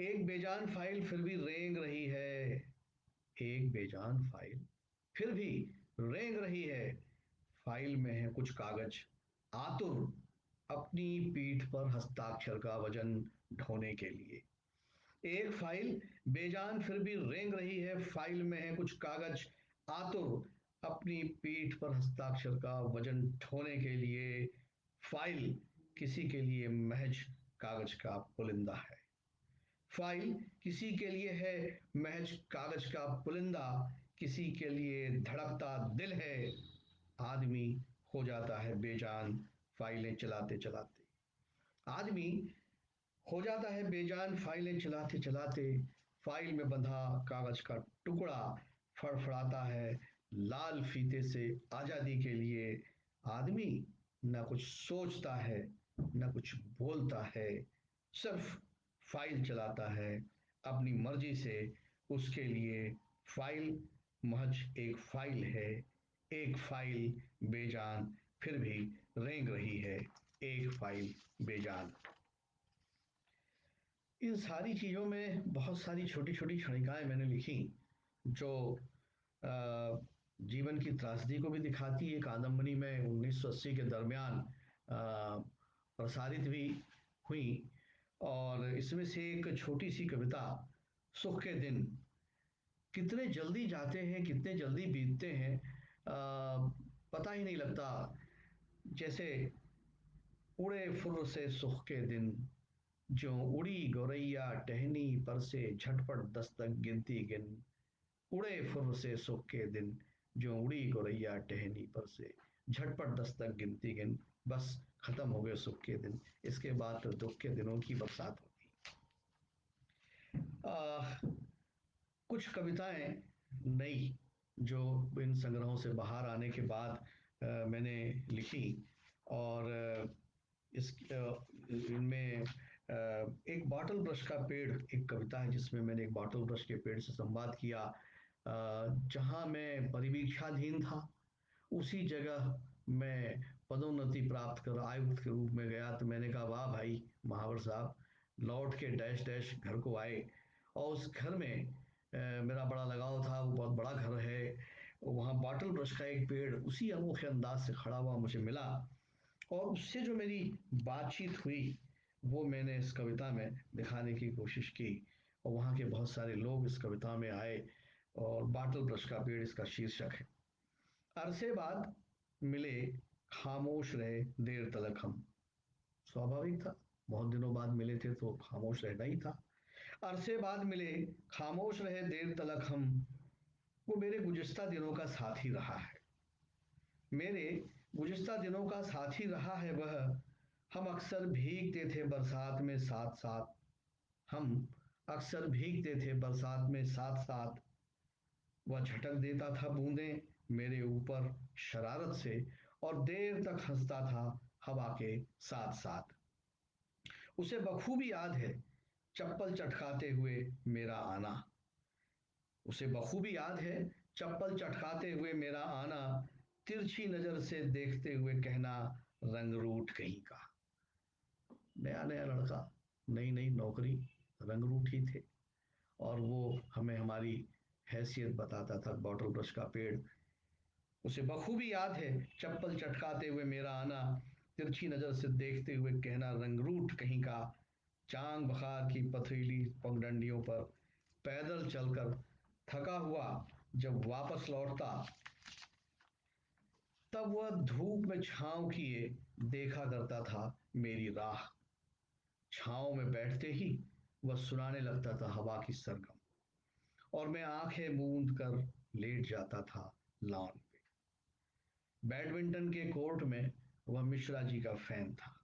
एक बेजान फाइल फिर भी रेंग रही है। एक बेजान फाइल फिर भी रेंग रही है। फाइल में है कुछ कागज आतुर अपनी पीठ पर हस्ताक्षर का वजन ढोने के लिए। एक फाइल बेजान फिर भी रेंग रही है। फाइल में है कुछ कागज आतुर अपनी पीठ पर हस्ताक्षर का वजन ढोने के लिए। फाइल किसी के लिए महज कागज का पुलिंदा है। फाइल किसी के लिए है महज कागज का पुलिंदा। किसी के लिए धड़कता दिल है। आदमी हो जाता है बेजान फाइलें चलाते चलाते। आदमी हो जाता है बेजान फाइलें चलाते चलाते। फाइल में बंधा कागज का टुकड़ा फड़फड़ाता है लाल फीते से आजादी के लिए। आदमी ना कुछ सोचता है ना कुछ बोलता है, सिर्फ फाइल चलाता है अपनी मर्जी से। उसके लिए फाइल महज एक फाइल है। एक फाइल बेजान फिर भी रेंग रही है। एक फाइल बेजान। इन सारी चीज़ों में बहुत सारी छोटी छोटी क्षणिकाएं मैंने लिखी जो अ, जीवन की त्रासदी को भी दिखाती है। कादम्बरी में 1980 के दरमियान प्रसारित भी हुई। और इसमें से एक छोटी सी कविता सुख के दिन कितने जल्दी जाते हैं कितने जल्दी बीतते हैं पता ही नहीं लगता। जैसे उड़े फुर्र से सुख के दिन जो उड़ी गौरैया टहनी पर से झटपट दस्तक गिनती गिन। उड़े फुर्र से सुख के दिन जो उड़ी गौरैया टहनी पर से झटपट दस्तक गिनती गिन। बस खत्म हो गए सुख के दिन। इसके बाद तो दुख के दिनों की बरसात होगी। कुछ कविताएं नई जो इन संग्रहों से बाहर आने के बाद मैंने लिखी। और इनमें एक बॉटल ब्रश का पेड़ एक कविता है जिसमें मैंने एक बॉटल ब्रश के पेड़ से संवाद किया। जहां मैं परिवीक्षाधीन था उसी जगह मैं पदोन्नति प्राप्त कर आयुक्त के रूप में गया। तो मैंने कहा वाह भाई महावर साहब, लौट के डैश डैश घर को आए। और उस घर में मेरा बड़ा लगाव था, वो बहुत बड़ा घर है। वहाँ बॉटल ब्रश का एक पेड़ उसी अनोखे अंदाज से खड़ा हुआ मुझे मिला, और उससे जो मेरी बातचीत हुई वो मैंने इस कविता में दिखाने की कोशिश की। और वहाँ के बहुत सारे लोग इस कविता में आए, और बॉटल ब्रश का पेड़ इसका शीर्षक है। अरसे बाद मिले, खामोश रहे देर तलक हम। स्वाभाविक था, बहुत दिनों बाद मिले थे तो खामोश रहना ही था। अरसे बाद मिले, खामोश रहे देर तलक हम। वो मेरे गुज़िश्ता दिनों का साथी रहा है, मेरे गुज़िश्ता दिनों का साथी रहा है वह। हम अक्सर भीगते थे बरसात में साथ साथ, हम अक्सर भीगते थे बरसात में साथ साथ। वह झटक देता था बूंदें मेरे ऊपर शरारत से, और देर तक हंसता था हवा के साथ साथ। उसे बखूबी याद है चप्पल चटकाते हुए मेरा आना, उसे बखूबी याद है चप्पल चटकाते हुए मेरा आना। तिरछी नजर से देखते हुए कहना, रंगरूट कहीं का। नया नया लड़का, नई नई नौकरी, रंगरूट ही थे। और वो हमें हमारी हैसियत बताता था। बॉटल ब्रश का पेड़, उसे बखूबी याद है चप्पल चटकाते हुए मेरा आना। तिरछी नजर से देखते हुए कहना, रंगरूट कहीं का। चांग बखार की पथरीली पगडंडियों पर पैदल चलकर थका हुआ जब वापस लौटता, तब वह धूप में छांव किए देखा करता था मेरी राह। छांव में बैठते ही वह सुनाने लगता था हवा की सरगम, और मैं आंखें मूंद कर लेट जाता था लॉन पे। बैडमिंटन के कोर्ट में वह मिश्रा जी का फैन था,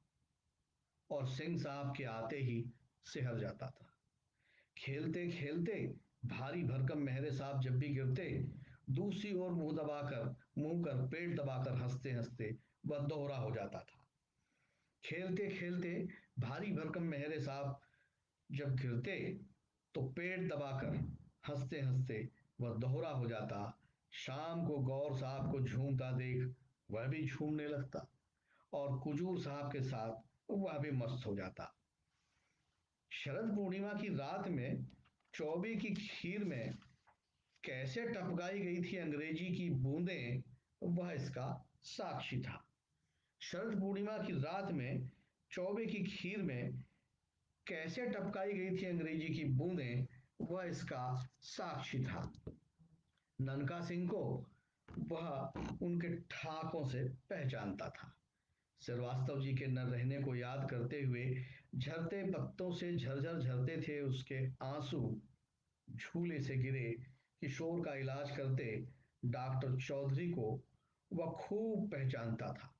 और सिंह साहब के आते ही सिहर जाता था। खेलते खेलते भारी भरकम मेहरे साहब जब भी गिरते, दूसरी ओर मुंह कर पेट दबाकर हंसते हंसते वह दोहरा हो जाता था। खेलते खेलते भारी भरकम मेहरे साहब जब गिरते तो पेट दबाकर हंसते हंसते वह दोहरा हो जाता। शाम को गौर साहब को झूमता देख वह भी झूमने लगता, और कुजूर साहब के साथ वह भी मस्त हो जाता। शरद पूर्णिमा की रात में चौबे की खीर में कैसे टपकाई गई थी अंग्रेजी की बूंदें, वह इसका साक्षी था। शरद पूर्णिमा की रात में चौबे की खीर में कैसे टपकाई गई थी अंग्रेजी की बूंदें, वह इसका साक्षी था। ननका सिंह को वह उनके ठहाकों से पहचानता था। श्रीवास्तव जी के न रहने को याद करते हुए झरते पत्तों से झरझर झरते थे उसके आंसू। झूले से गिरे किशोर का इलाज करते डॉक्टर चौधरी को वह खूब पहचानता था।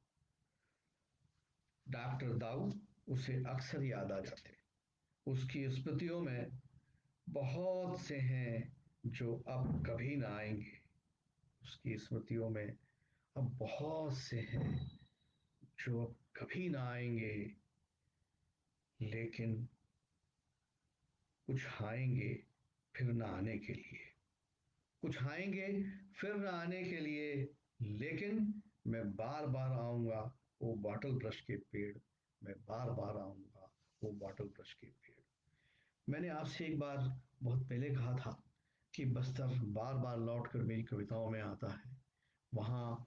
डॉक्टर दाऊ उसे अक्सर याद आ जाते। उसकी स्मृतियों में बहुत से हैं जो अब कभी ना आएंगे। उसकी स्मृतियों में अब बहुत से हैं जो अब कभी ना आएंगे, लेकिन कुछ आएंगे फिर ना आने के लिए। कुछ आएंगे फिर ना आने के लिए, लेकिन मैं बार बार आऊंगा वो बॉटल ब्रश के पेड़। मैं बार बार आऊंगा वो बॉटल ब्रश के पेड़। मैंने आपसे एक बार बहुत पहले कहा था कि बस्तर बार बार लौट कर मेरी कविताओं में आता है। वहाँ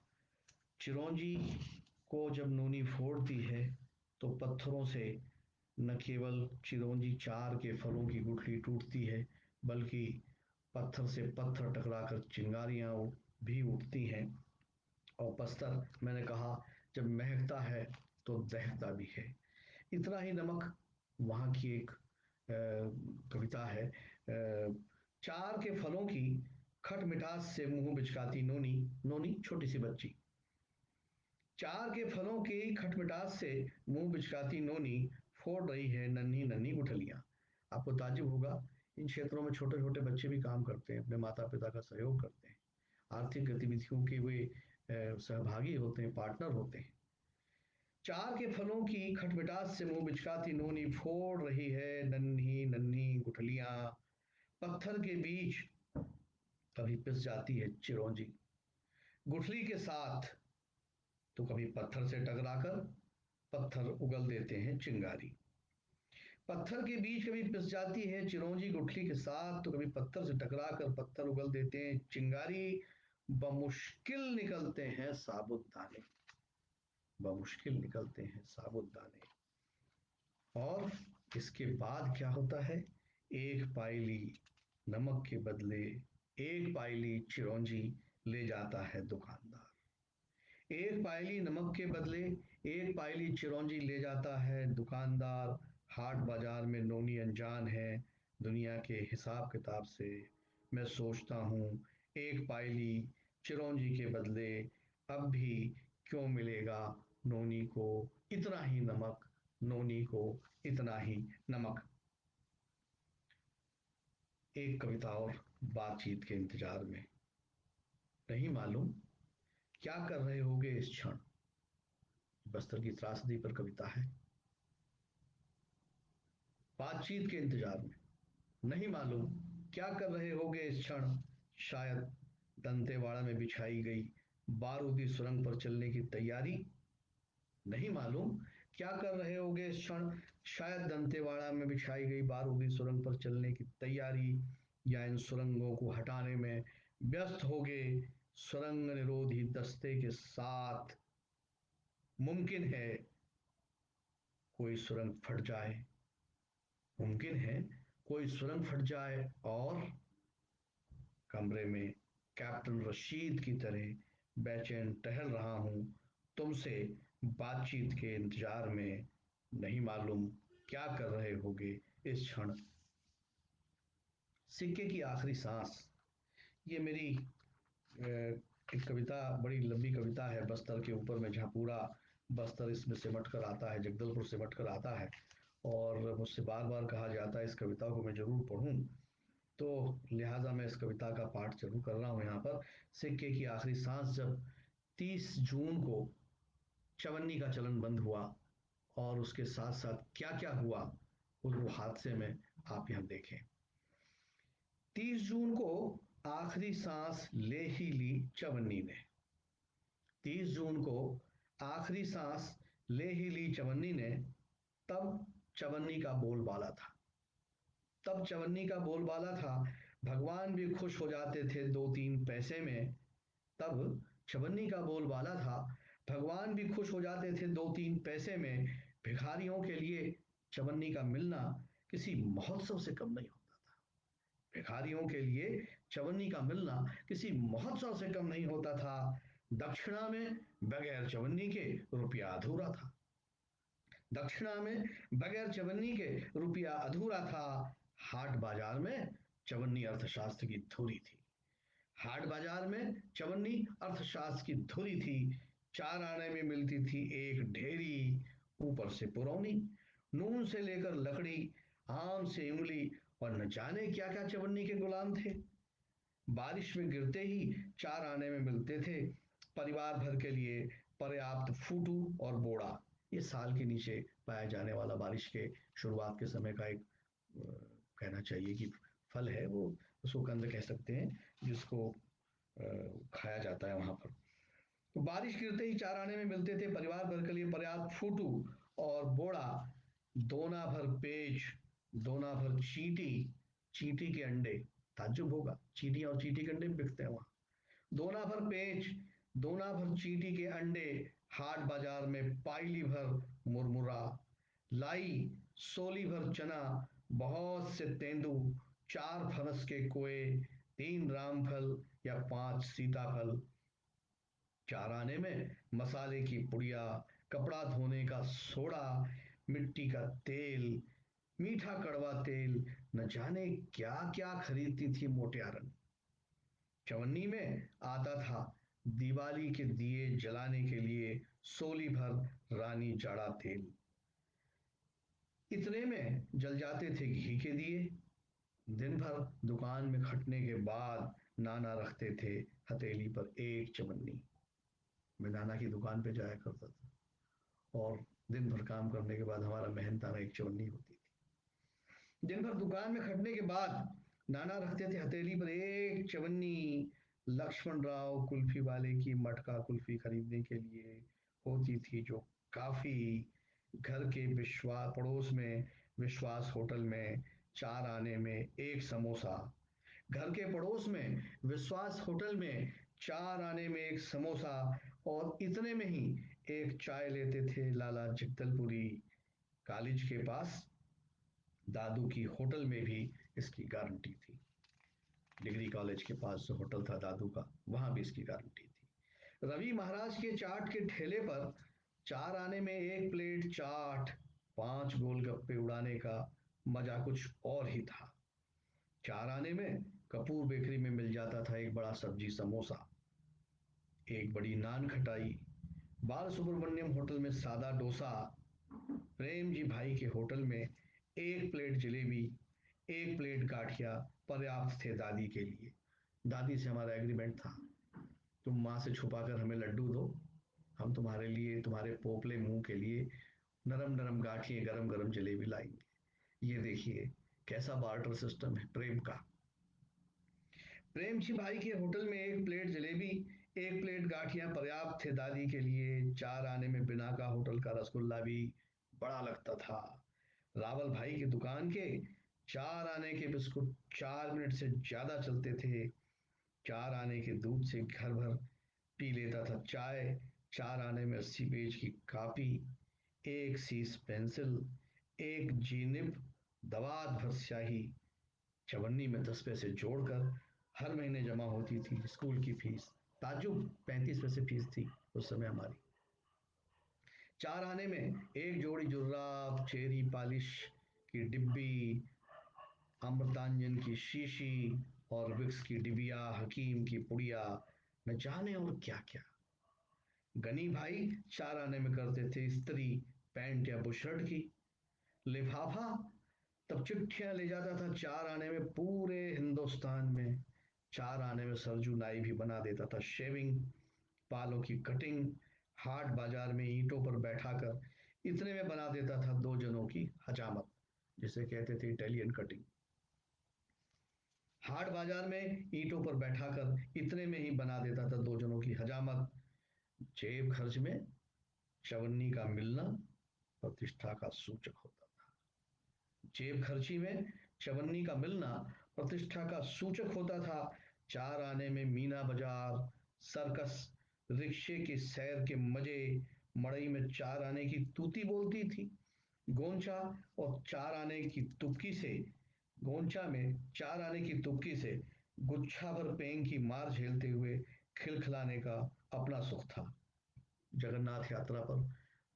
चिरौंजी को जब नूनी फोड़ती है तो पत्थरों से न केवल चिरौंजी चार के फलों की गुठली टूटती है, बल्कि पत्थर से पत्थर टकराकर चिंगारियां भी उठती हैं। और बस्तर, मैंने कहा, जब महकता है तो दहकता भी है। इतना ही नमक वहाँ की एक कविता है। चार के फलों की खट मिठास से मुंह बिचकाती नोनी, नोनी छोटी सी बच्ची। चार के फलों की खटमिटास से मुंह बिचकाती नोनी फोड़ रही है नन्ही नन्ही गुठलियां। आपको ताज्जुब होगा, इन क्षेत्रों में छोटे छोटे बच्चे भी काम करते हैं, अपने माता पिता का सहयोग करते हैं, आर्थिक गतिविधियों के वे सहभागी होते हैं, पार्टनर होते हैं। चार के फलों की खटमिटास से मुंह बिचकाती नोनी फोड़ रही है नन्ही नन्ही गुठलियां। पत्थर के बीच कभी पिस जाती है चिरौंजी गुठली के साथ, तो कभी पत्थर से टकराकर पत्थर उगल देते हैं चिंगारी। पत्थर के बीच कभी पिस जाती है चिरौंजी गुठली के साथ, तो कभी पत्थर से टकराकर पत्थर उगल देते हैं चिंगारी। बमुश्किल निकलते हैं साबुत दाने, बमुश्किल निकलते हैं साबुत दाने। और इसके बाद क्या होता है? एक पायली नमक के बदले एक पायली चिरौंजी ले जाता है दुकानदार। एक पायली नमक के बदले एक पायली चिरौंजी ले जाता है दुकानदार। हाट बाजार में नोनी अनजान है दुनिया के हिसाब किताब से। मैं सोचता हूँ एक पायली चिरौंजी के बदले अब भी क्यों मिलेगा नोनी को इतना ही नमक, नोनी को इतना ही नमक। एक कविता और बातचीत के इंतजार में। नहीं मालूम क्या कर रहे होगे इस क्षण। बस्तर की त्रासदी पर कविता है। बातचीत के इंतजार में। नहीं मालूम क्या कर रहे होगे इस क्षण। शायद दंतेवाड़ा में बिछाई गई बारूदी सुरंग पर चलने की तैयारी। नहीं मालूम क्या कर रहे होगे इस क्षण। शायद दंतेवाड़ा में बिछाई गई बारूदी सुरंग पर चलने की तैयारी, या इन सुरंगों को हटाने में व्यस्त होगे सुरंग निरोधी दस्ते के साथ। मुमकिन है कोई सुरंग फट जाए, मुमकिन है कोई सुरंग फट जाए और कमरे में कैप्टन रशीद की तरह बेचैन टहल रहा हूं तुमसे बातचीत के इंतजार में। नहीं मालूम क्या कर रहे होगे इस क्षण। सिक्के की आखिरी सांस, ये मेरी एक कविता, बड़ी लंबी कविता है बस्तर के ऊपर में, जहाँ पूरा बस्तर इसमें सिमट कर आता है, जगदलपुर सिमट कर आता है। और मुझसे बार बार कहा जाता है इस कविता को मैं जरूर पढ़ूं, तो लिहाजा मैं इस कविता का पाठ जरूर कर रहा हूं यहाँ पर। सिक्के की आखिरी सांस, जब 30 जून को चवन्नी का चलन बंद हुआ और उसके साथ साथ क्या क्या हुआ उस वो हादसे में आप यहाँ देखें। 30 जून को आखिरी सांस ले ही ली चवन्नी ने। 30 जून को आखिरी सांस ले ही ली चवन्नी ने। तब चवन्नी का बोलबाला था, तब चवन्नी का बोलबाला था, भगवान भी खुश हो जाते थे 2-3 पैसे में। तब चवन्नी का बोलबाला था, भगवान भी खुश हो जाते थे 2-3 पैसे में। भिखारियों के लिए चवन्नी का मिलना किसी महोत्सव से कम नहीं होता था। भिखारियों के लिए चवन्नी का मिलना किसी महोत्सव से कम नहीं होता था। दक्षिणा में बगैर चवन्नी के रुपया अधूरा था। दक्षिणा में बगैर चवन्नी के रुपया अधूरा था। हाट बाजार में चवन्नी अर्थशास्त्र की धुरी थी। हाट बाजार में चवन्नी अर्थशास्त्र की धुरी थी। 4 आने में मिलती थी एक ढेरी, ऊपर से पुरौनी, नून से लेकर लकड़ी, आम से उंगली, और न जाने क्या क्या चवन्नी के गुलाम थे। बारिश में गिरते ही 4 आने में मिलते थे परिवार भर के लिए पर्याप्त फूटू और बोड़ा। ये साल के नीचे पाया जाने वाला बारिश के शुरुआत के समय का एक कहना चाहिए कि फल है वो, उसको कंद कह सकते हैं, जिसको खाया जाता है वहां पर। तो बारिश गिरते ही 4 आने में मिलते थे परिवार भर के लिए पर्याप्त फूटू और बोड़ा। दोना भर पेज, दोना भर चींटी, चींटी के अंडे, ताज्जुब होगा चींटी और चींटी के अंडे बिकते हैं वहां। दोना भर पेज, दोना भर चींटी के अंडे, हाट बाजार में पाइली भर मुरमुरा, लाई सोली भर चना, बहुत से तेंदू, 4 फनस के कोए, 3 रामफल या 5 सीताफल। 4 आने में मसाले की पुड़िया, कपड़ा धोने का सोडा, मिट्टी का तेल, मीठा कड़वा तेल, न जाने क्या क्या खरीदती थी मोटियारन। चवन्नी में आता था दिवाली के दिए जलाने के लिए सोली भर रानी जाड़ा तेल। इतने में जल जाते थे घी के दिए। दिन भर दुकान में खटने के बाद नाना रखते थे हथेली पर एक चवन्नी। मैं नाना की दुकान पे जाया करता था, और दिन भर काम करने के बाद हमारा मेहनताना एक चवन्नी होती थी। दिन भर दुकान में खटने के बाद नाना रखते थे हथेली पर एक चवन्नी। लक्ष्मण राव कुल्फी वाले की मटका कुल्फी खरीदने के लिए होती थी, जो काफी घर के विश्वास पड़ोस में विश्वास होटल में 4 आने में एक समोसा। घर के पड़ोस में विश्वास होटल में 4 आने में एक समोसा और इतने में ही एक चाय लेते थे लाला जगदलपुरी। कॉलेज के पास दादू की होटल में भी इसकी गारंटी थी। डिग्री कॉलेज के पास जो होटल था दादू का, वहां भी इसकी गारंटी थी। रवि महाराज के चाट के ठेले पर 4 आने में एक प्लेट चाट, 5 गोलगप्पे उड़ाने का मजा कुछ और ही था। 4 आने में कपूर बेकरी में मिल जाता था एक बड़ा सब्जी समोसा, एक बड़ी नान खटाई। बाल सुब्रमण्यम होटल में सादा डोसा। प्रेम जी भाई के होटल में एक प्लेट जलेबी, एक प्लेट गाठिया पर्याप्त थे दादी के लिए। दादी से हमारा एग्रीमेंट था, तुम माँ से छुपा कर हमें लड्डू दो, हम तुम्हारे लिए तुम्हारे पोपले मुंह के लिए नरम नरम गाठिए गरम गरम जलेबी लाएंगे। ये देखिए कैसा बार्टर सिस्टम है प्रेम का। प्रेम जी भाई के होटल में एक प्लेट जलेबी, एक प्लेट गाठियां पर्याप्त थे दादी के लिए। 4 आने में बिना का होटल का रसगुल्ला भी बड़ा लगता था। रावल भाई की दुकान के 4 आने के बिस्कुट 4 मिनट से ज्यादा चलते थे। 4 आने के दूध से घर भर पी लेता था चाय। 4 आने में 80 पेज की कॉपी, एक सीस पेंसिल, एक जीनिप, दवात भर स्याही चवन्नी में 10 पैसे जोड़कर हर महीने जमा होती थी स्कूल की फीस। ताजुब 35 पैसे फीस थी उस समय हमारी। 4 आने में एक जोड़ी जुर्राब, चेरी पॉलिश की डिब्बी, अमृतांजन की शीशी और विक्स की डिबिया, हकीम की पुड़िया, न जाने और क्या क्या। गनी भाई 4 आने में करते थे इस्त्री पैंट या बुशर्ट की। लिफाफा तब चिट्ठियां ले जाता था 4 आने में पूरे हिंदुस्तान में। 4 आने में सरजू नाई भी बना देता था शेविंग, बालों की कटिंग। हाट बाजार में ईंटों पर बैठाकर इतने में बना देता था 2 जनों की हजामत, जिसे कहते थे इटालियन कटिंग। हाट बाजार में ईंटों पर बैठाकर इतने में ही बना देता था 2 जनों की हजामत। जेब खर्च में चवन्नी का मिलना प्रतिष्ठा का सूचक होता था। जेब खर्ची में चवन्नी का मिलना प्रतिष्ठा का सूचक होता था। 4 आने में मीना बाजार, सर्कस, रिक्शे की सैर के मजे। मड़ई में 4 आने की तूती बोलती थी। गोंचा और 4 आने की तुपकी से गोंचा में 4 आने की तुपकी से गुच्छा भर पेंग की मार झेलते हुए खिलखिलाने का अपना सुख था। जगन्नाथ यात्रा पर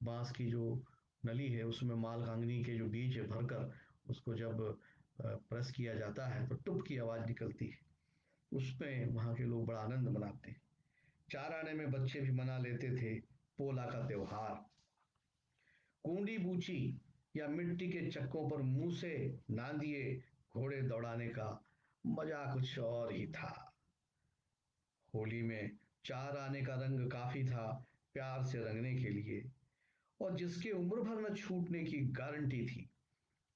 बांस की जो नली है उसमें मालकांगनी के जो बीज है भरकर उसको जब प्रेस किया जाता है तो टुप की आवाज निकलती है, उसमें वहां के लोग बड़ा आनंद मनाते हैं। 4 आने में बच्चे भी मना लेते थे पोला का त्योहार। कूंडी बूची या मिट्टी के चक्कों पर मुंह से नांदिए घोड़े दौड़ाने का मजा कुछ और ही था। होली में 4 आने का रंग काफी था प्यार से रंगने के लिए, और जिसके उम्र भर न छूटने की गारंटी थी।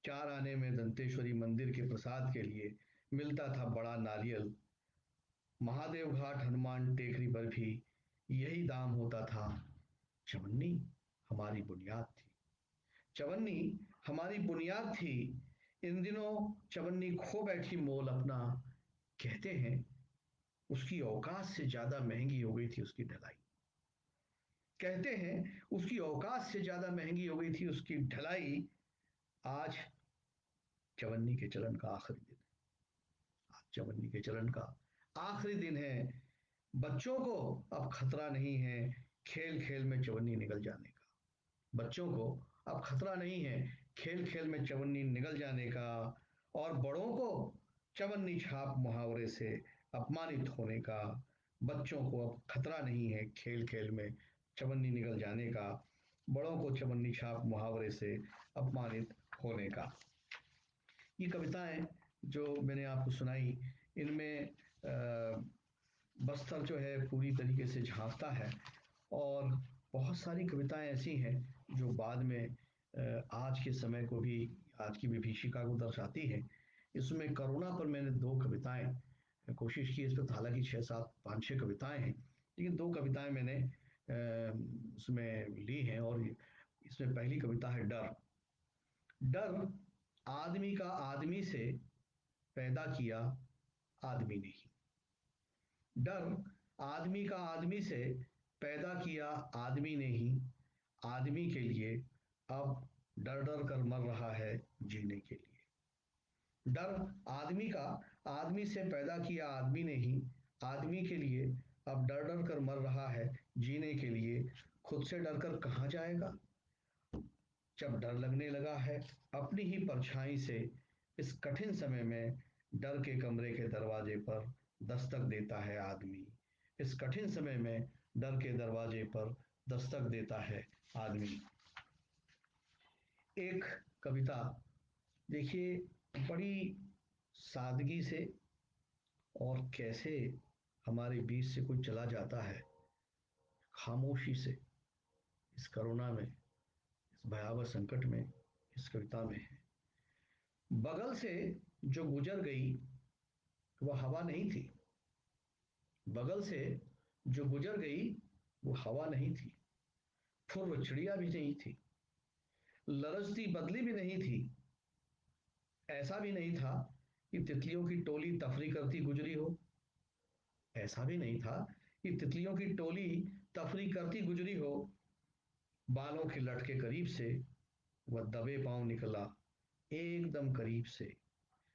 4 आने में दंतेश्वरी मंदिर के प्रसाद के लिए मिलता था बड़ा नारियल। महादेव घाट हनुमान टेकरी पर भी यही दाम होता था। चवन्नी हमारी बुनियाद थी। चवन्नी हमारी बुनियाद थी। इन दिनों चवन्नी खो बैठी मोल अपना। कहते हैं उसकी औकात से ज्यादा महंगी हो गई थी उसकी ढलाई। कहते हैं उसकी औकात से ज्यादा महंगी हो गई थी उसकी ढलाई। आज चवन्नी के चलन का आखिरी दिन। आज चवन्नी के चलन का आखिरी दिन है। बच्चों को अब खतरा नहीं है खेल खेल में चवन्नी निकल जाने का। बच्चों को अब खतरा नहीं है खेल खेल में चवन्नी निकल जाने का। और बड़ों को चवन्नी छाप मुहावरे से अपमानित होने का। बच्चों को अब खतरा नहीं है खेल खेल में चवन्नी निकल जाने का। बड़ों को चवन्नी छाप मुहावरे से अपमानित होने का। ये कविताएं जो मैंने आपको सुनाई, इनमें बस्तर जो है पूरी तरीके से झांकता है। और बहुत सारी कविताएं ऐसी हैं जो बाद में आज के समय को भी, आज की विभीषिका को दर्शाती है। इसमें करुणा पर मैंने 2 कविताएं कोशिश की। इस पर हालांकि 6-7-5-6 कविताएं हैं, लेकिन 2 कविताएं मैंने उसमें ली हैं। और इसमें पहली कविता है डर। डर आदमी का आदमी से पैदा किया आदमी नहीं। डर आदमी का आदमी से पैदा किया आदमी ने ही आदमी के लिए अब डर डर कर मर रहा है जीने के लिए। डर आदमी का आदमी से पैदा किया आदमी ने ही आदमी के लिए अब डर डर कर मर रहा है जीने के लिए। खुद से डर कर कहाँ जाएगा जब डर लगने लगा है अपनी ही परछाई से। इस कठिन समय में डर के कमरे के दरवाजे पर दस्तक देता है आदमी। इस कठिन समय में डर के दरवाजे पर दस्तक देता है आदमी। एक कविता देखिए, बड़ी सादगी से और कैसे हमारे बीच से कोई चला जाता है खामोशी से, इस कोरोना में, इस भयावह संकट में, इस कविता में है। बगल से जो गुजर गई वह हवा नहीं थी। बगल से जो गुजर गई वो हवा नहीं थी। फुर्र चिड़िया भी नहीं थी, लरजती बदली भी नहीं थी। ऐसा भी नहीं था कि तितलियों की टोली तफरी करती गुजरी हो। ऐसा भी नहीं था कि तितलियों की टोली तफरी करती गुजरी हो। बालों के लटके करीब से वह दबे पांव निकला एकदम करीब से।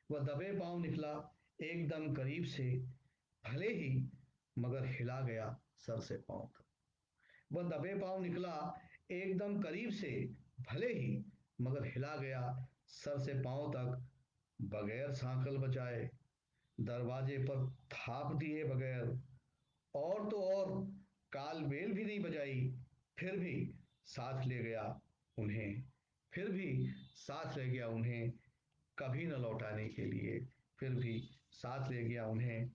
वह दबे पांव निकला एकदम करीब से, भले ही मगर हिला गया सर से पांव तक। वह दबे पांव निकला एकदम करीब से, भले ही मगर हिला गया सर से पांव तक। बगैर सांकल बजाए दरवाजे पर थाप दिए बगैर, और तो और काल बेल भी नहीं बजाई, फिर भी साथ ले गया उन्हें। फिर भी साथ ले गया उन्हें कभी न लौटाने के लिए। फिर भी साथ ले गया उन्हें,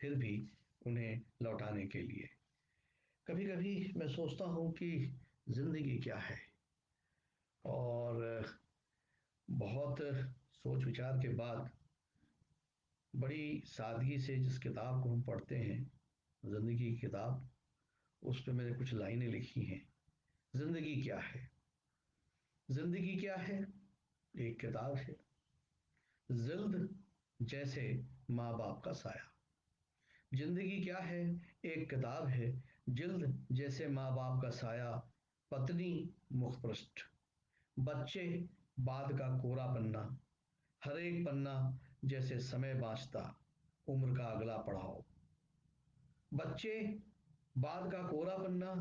फिर भी उन्हें लौटाने के लिए। कभी कभी मैं सोचता हूँ कि जिंदगी क्या है, और बहुत सोच विचार के बाद बड़ी सादगी से जिस किताब को हम पढ़ते हैं, जिंदगी की किताब, उस पर मैंने कुछ लाइनें लिखी हैं। जिंदगी क्या है? जिंदगी क्या है? एक किताब है। जिल्द जैसे माँ बाप का साया। जिंदगी क्या है? एक किताब है। जिल्द जैसे माँ बाप का साया, पत्नी मुखपृष्ठ, बच्चे बाद का कोरा पन्ना, हर एक पन्ना जैसे समय बाँचता उम्र का अगला पड़ाव। बच्चे बाद का कोरा पन्ना,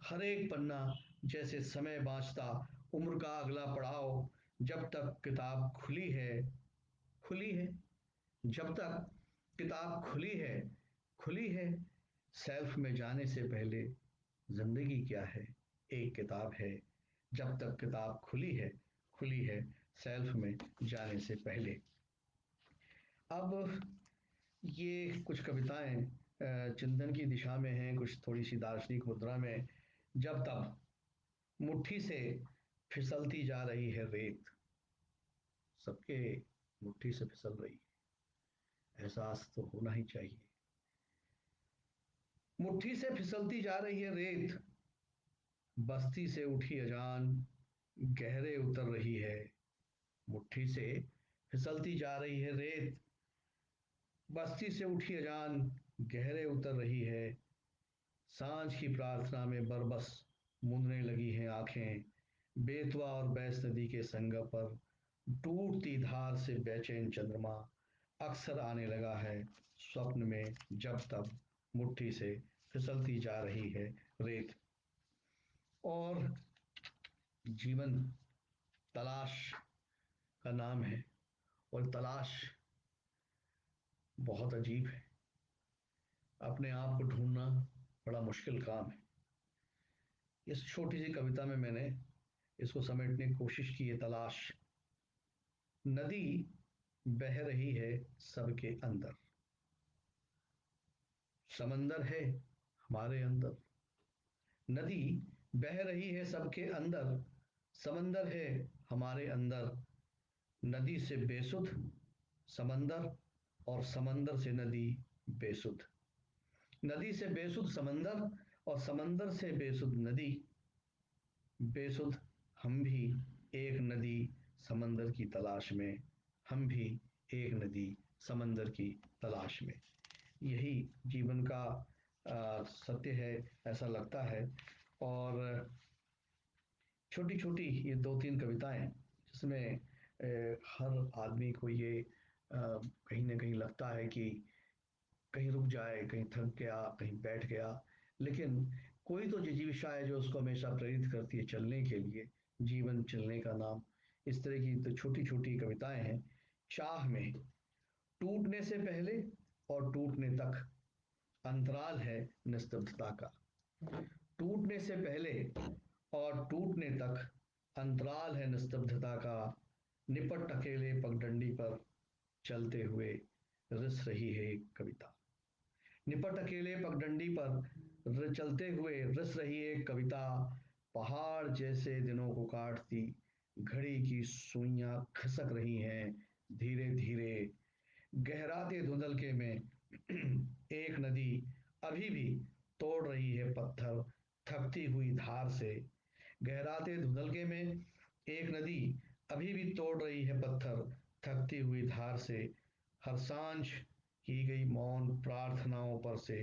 हर एक पन्ना जैसे समय बाँचता उम्र का अगला पड़ाव। जब तक किताब खुली है, खुली है। जब तक किताब खुली है, खुली है। सेल्फ में जाने से पहले जिंदगी क्या है? एक किताब है। जब तक किताब खुली है, खुली है। सेल्फ में जाने से पहले। अब ये कुछ कविताएं चिंतन की दिशा में हैं, कुछ थोड़ी सी दार्शनिक मुद्रा में। जब तब मुट्ठी से फिसलती जा रही है रेत। सबके मुट्ठी से फिसल रही है, एहसास तो होना ही चाहिए। मुट्ठी से फिसलती जा रही है रेत, बस्ती से उठी अजान गहरे उतर रही है। मुट्ठी से फिसलती जा रही है रेत, बस्ती से उठी अजान गहरे उतर रही है। सांझ की प्रार्थना में बरबस मूंदने लगी हैं आंखें। बेतवा और बैस नदी के संगम पर टूटती धार से बेचैन चंद्रमा अक्सर आने लगा है स्वप्न में। जब तब मुट्ठी से फिसलती जा रही है रेत। और जीवन तलाश का नाम है, और तलाश बहुत अजीब है। अपने आप को ढूंढना बड़ा मुश्किल काम है। इस छोटी सी कविता में मैंने इसको समेटने की कोशिश की है। तलाश। नदी बह रही है सबके अंदर, समंदर है हमारे अंदर। नदी बह रही है सबके अंदर, समंदर है हमारे अंदर। नदी से बेसुध समंदर, और समंदर से नदी बेसुध। नदी से बेसुध समंदर, और समंदर से बेसुध नदी। बेसुध हम भी एक नदी समंदर की तलाश में, हम भी एक नदी समंदर की तलाश में। यही जीवन का सत्य है, ऐसा लगता है। और छोटी छोटी ये दो तीन कविताएं, जिसमें हर आदमी को ये कहीं ना कहीं लगता है कि कहीं रुक जाए, कहीं थक गया, कहीं बैठ गया, लेकिन कोई तो जिजीविषा है जो उसको हमेशा प्रेरित करती है चलने के लिए। जीवन चलने का नाम। इस तरह की तो छोटी छोटी कविताएं हैं। चाह में, टूटने से पहले और टूटने तक अंतराल है निस्तब्धता का। टूटने से पहले और टूटने तक अंतराल है निस्तब्धता का। निपट अकेले पगडंडी पर चलते हुए रिस रही है एक कविता। निपट अकेले पगडंडी पर चलते हुए रिस रही एक कविता। पहाड़ जैसे दिनों को काटती घड़ी की सुइयां खसक रही हैं धीरे धीरे। गहराते धुंधलके में एक नदी अभी भी तोड़ रही है पत्थर थकती हुई धार से। गहराते धुंधलके में एक नदी अभी भी तोड़ रही है पत्थर थकती हुई धार से। हर सांझ की गई मौन प्रार्थनाओं पर से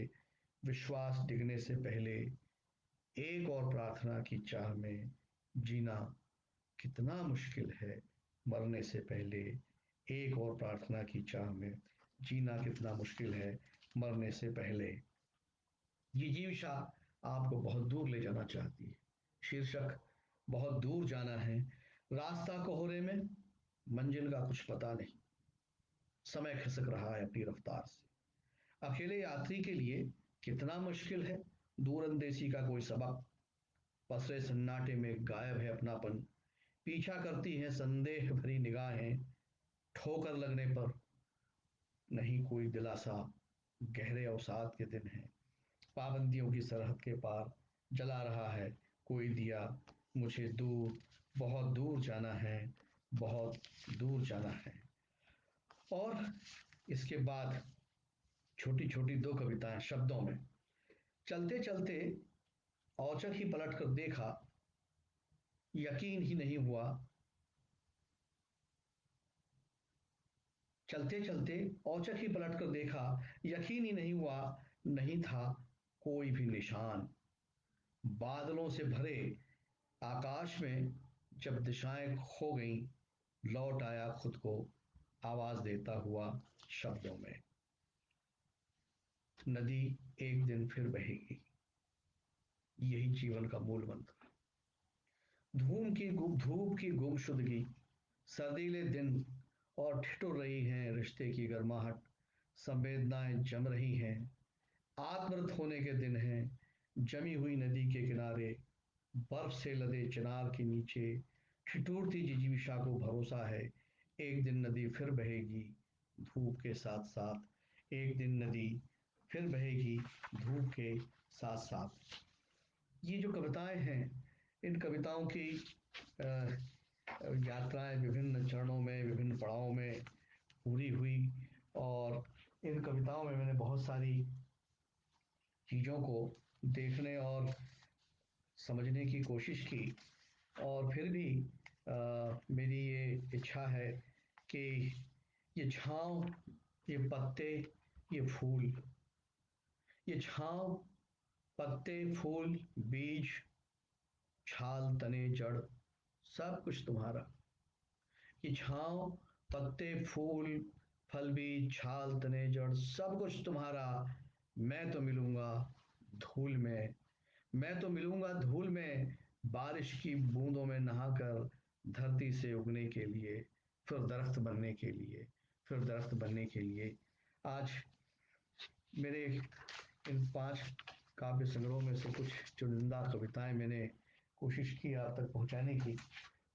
विश्वास डिगने से पहले एक और प्रार्थना की चाह में जीना कितना मुश्किल है मरने से पहले। एक और प्रार्थना की चाह में जीना कितना मुश्किल है मरने से पहले। ये जीविशा आपको बहुत दूर ले जाना चाहती है। शीर्षक, बहुत दूर जाना है, रास्ता कोहरे में, मंजिल का कुछ पता नहीं, समय खिसक रहा है अपनी रफ्तार से। अकेले यात्री के लिए कितना मुश्किल है दूर अंदेसी का कोई सबक। पसरे सन्नाटे में गायब है अपनापन, पीछा करती हैं संदेह भरी निगाहें। ठोकर लगने पर नहीं कोई दिलासा, गहरे अवसाद के दिन हैं। पाबंदियों की सरहद के पार जला रहा है कोई दिया। मुझे दूर, बहुत दूर जाना है, बहुत दूर जाना है। और इसके बाद छोटी छोटी दो कविताएं शब्दों में। चलते चलते औचक ही पलट कर देखा, यकीन ही नहीं हुआ। चलते चलते औचक ही पलट कर देखा, यकीन ही नहीं हुआ, नहीं था कोई भी निशान। बादलों से भरे आकाश में जब दिशाएं खो गईं, लौट आया खुद को आवाज देता हुआ शब्दों में। नदी एक दिन फिर बहेगी, यही जीवन का मूल मंत्र। धूप की गुमशुदगी, सर्दीले दिन और ठिठुर रही हैं रिश्ते की गर्माहट। संवेदनाएं जम रही हैं, आत्मरत होने के दिन हैं। जमी हुई नदी के किनारे बर्फ से लदे चिनार के नीचे ठिठुरती जिजीविषा को भरोसा है एक दिन नदी फिर बहेगी धूप के साथ साथ। एक दिन नदी फिर बहेगी धूप के साथ साथ। ये जो कविताएं हैं, इन कविताओं की यात्राएं विभिन्न चरणों में, विभिन्न पड़ावों में पूरी हुई। और इन कविताओं में मैंने बहुत सारी चीज़ों को देखने और समझने की कोशिश की। और फिर भी मेरी ये इच्छा है कि ये छाँव, ये पत्ते, ये फूल, ये छाँव, पत्ते, फूल, बीज, छाल, तने, जड़, सब कुछ तुम्हारा। ये छाँव, पत्ते, फूल, फल, बीज, छाल, तने, जड़, सब कुछ तुम्हारा। मैं तो मिलूंगा धूल में, मैं तो मिलूंगा धूल में, बारिश की बूंदों में नहाकर धरती से उगने के लिए, फिर दरख्त बनने के लिए, फिर दरख्त बनने के लिए। आज मेरे इन 5 काव्य संग्रहों में से कुछ चुनिंदा कविताएं मैंने कोशिश की आप तक पहुंचाने की।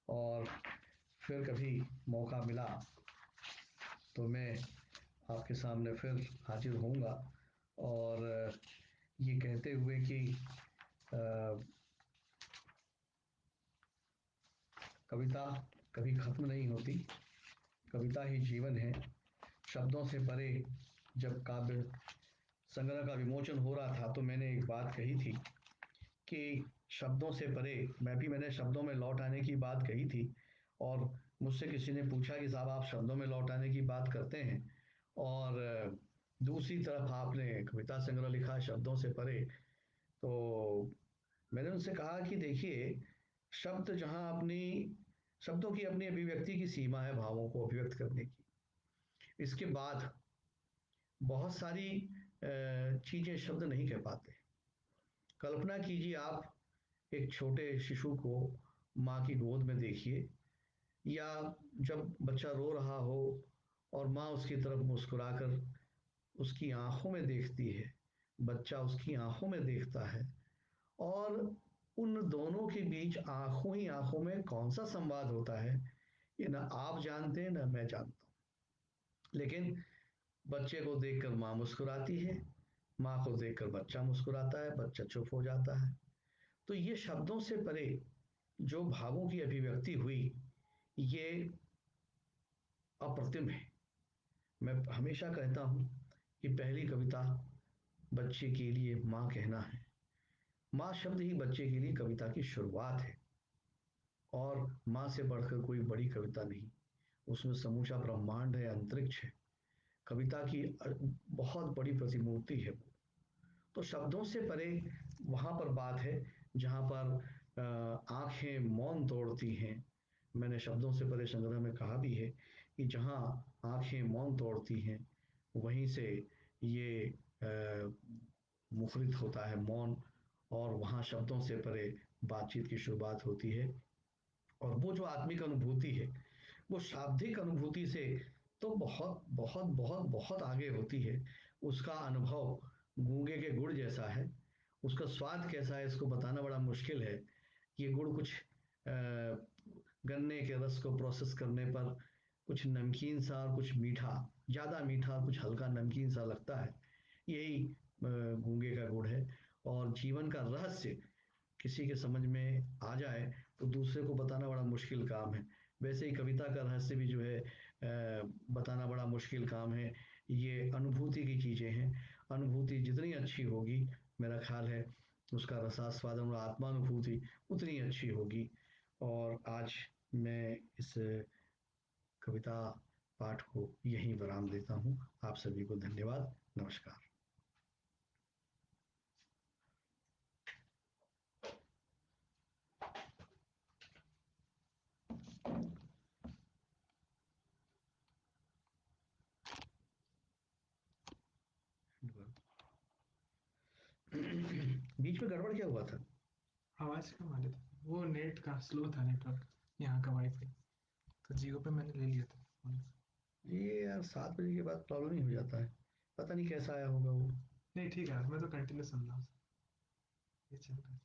और फिर कभी मौका मिला तो मैं आपके सामने फिर हाजिर होऊंगा। और ये कहते हुए कि कविता कभी खत्म नहीं होती, कविता ही जीवन है। शब्दों से परे जब काव्य संग्रह का विमोचन हो रहा था तो मैंने एक बात कही थी कि शब्दों से परे, मैंने शब्दों में लौट आने की बात कही थी। और मुझसे किसी ने पूछा कि साहब आप शब्दों में लौट आने की बात करते हैं और दूसरी तरफ आपने कविता संग्रह लिखा है शब्दों से परे। तो मैंने उनसे कहा कि देखिए, शब्द जहाँ अपनी शब्दों की अपनी अभिव्यक्ति की सीमा है भावों को अभिव्यक्त करने की, इसके बाद बहुत सारी चीजें शब्द नहीं कह पाते। कल्पना कीजिए आप एक छोटे शिशु को माँ की गोद में देखिए, या जब बच्चा रो रहा हो और माँ उसकी तरफ मुस्कुराकर उसकी आंखों में देखती है, बच्चा उसकी आंखों में देखता है, और उन दोनों के बीच आंखों ही आंखों में कौन सा संवाद होता है ये ना आप जानते हैं ना मैं जानता हूँ। लेकिन बच्चे को देखकर माँ मुस्कुराती है, माँ को देखकर बच्चा मुस्कुराता है, बच्चा चुप हो जाता है। तो ये शब्दों से परे जो भावों की अभिव्यक्ति हुई, ये अप्रतिम है। मैं हमेशा कहता हूँ कि पहली कविता बच्चे के लिए माँ कहना है। माँ शब्द ही बच्चे के लिए कविता की शुरुआत है, और माँ से बढ़कर कोई बड़ी कविता नहीं। उसमें समूचा ब्रह्मांड है, अंतरिक्ष है, कविता की बहुत बड़ी प्रतिमूर्ति है वो। तो शब्दों से परे वहां पर बात है जहां पर आंखें मौन तोड़ती हैं। मैंने शब्दों से परे संग्रह में कहा भी है कि जहां आंखें मौन तोड़ती हैं वहीं से ये मुखरित होता है मौन, और वहां शब्दों से परे बातचीत की शुरुआत होती है। और वो जो आत्मिक अनुभूति है वो शाब्दिक अनुभूति से तो बहुत बहुत बहुत बहुत आगे होती है। उसका अनुभव गूंगे के गुड़ जैसा है। उसका स्वाद कैसा है इसको बताना बड़ा मुश्किल है। ये गुड़ कुछ गन्ने के रस को प्रोसेस करने पर कुछ नमकीन सा और कुछ मीठा, ज्यादा मीठा कुछ हल्का नमकीन सा लगता है। यही गूंगे का गुड़ है। और जीवन का रहस्य किसी के समझ में आ जाए तो दूसरे को बताना बड़ा मुश्किल काम है। वैसे ही कविता का रहस्य भी जो है बताना बड़ा मुश्किल काम है। ये अनुभूति की चीजें हैं। अनुभूति जितनी अच्छी होगी, मेरा ख्याल है उसका रसास्वादन और आत्मानुभूति उतनी अच्छी होगी। और आज मैं इस कविता पाठ को यहीं विराम देता हूँ। आप सभी को धन्यवाद। नमस्कार। बीच में गड़बड़ क्या हुआ था? आवाज कम आ रही थी, वो नेट का स्लो था नेटवर्क, यहाँ का वाईफाई। तो जियो पे मैंने ले लिया था फोन से। ये यार 7 बजे के बाद प्रॉब्लम ही हो जाता है, पता नहीं कैसा आया होगा वो। नहीं ठीक है, मैं तो कंटिन्यू सुन रहा हूँ। ये चल रहा है।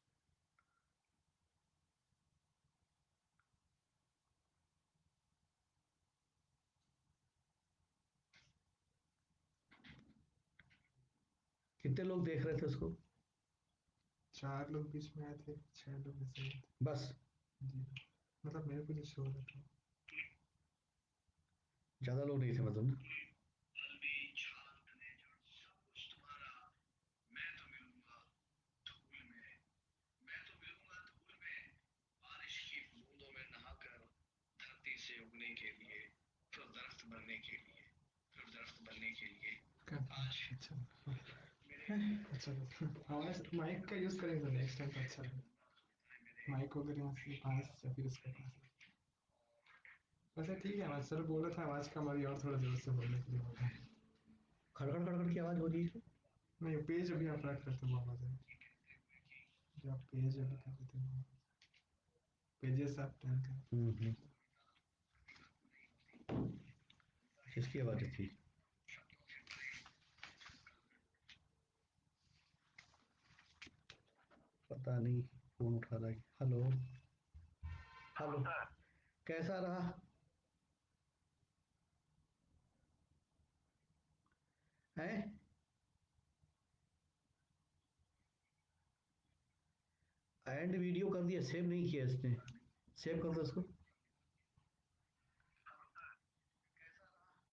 कितने लोग देख रहे थे उसको? 4 लोग बीच में आए थे, 6 लोग ऐसे आए बस? थे जी। मतलब मेरे को जो शो हो रहा था। ज्यादा लोग नहीं थे मतलब ना? बारिश की बूंदों में नहाकर धरती से उगने के लिए, फिर दरख्त बनने के लिए, फिर दरख्त बनने के लिए आज अच्छा मेरे अच्छा आवाज माइक का यूज करेंगे तो नेक्स्ट टाइम तो अच्छा रहेगा। माइक अगर यहाँ से पास या फिर उसके पास। वैसे ठीक है, आवाज सर बोल रहा था आवाज कम आ रही है और थोड़ा जोर से बोलने के लिए बोल रहा है। खड़खड़ खड़खड़ की आवाज हो रही है। नहीं पेज अभी आप रख करते हो वो आवाज है। जो आप पेज अभी कर देते हो, पेजेस आप टर्न कर। हम्म। किसकी आवाज थी? पता नहीं। फोन उठा रहा है। हेलो। हेलो। कैसा रहा? है? एंड वीडियो कर दिया, सेव नहीं किया इसने। सेव कर दो इसको।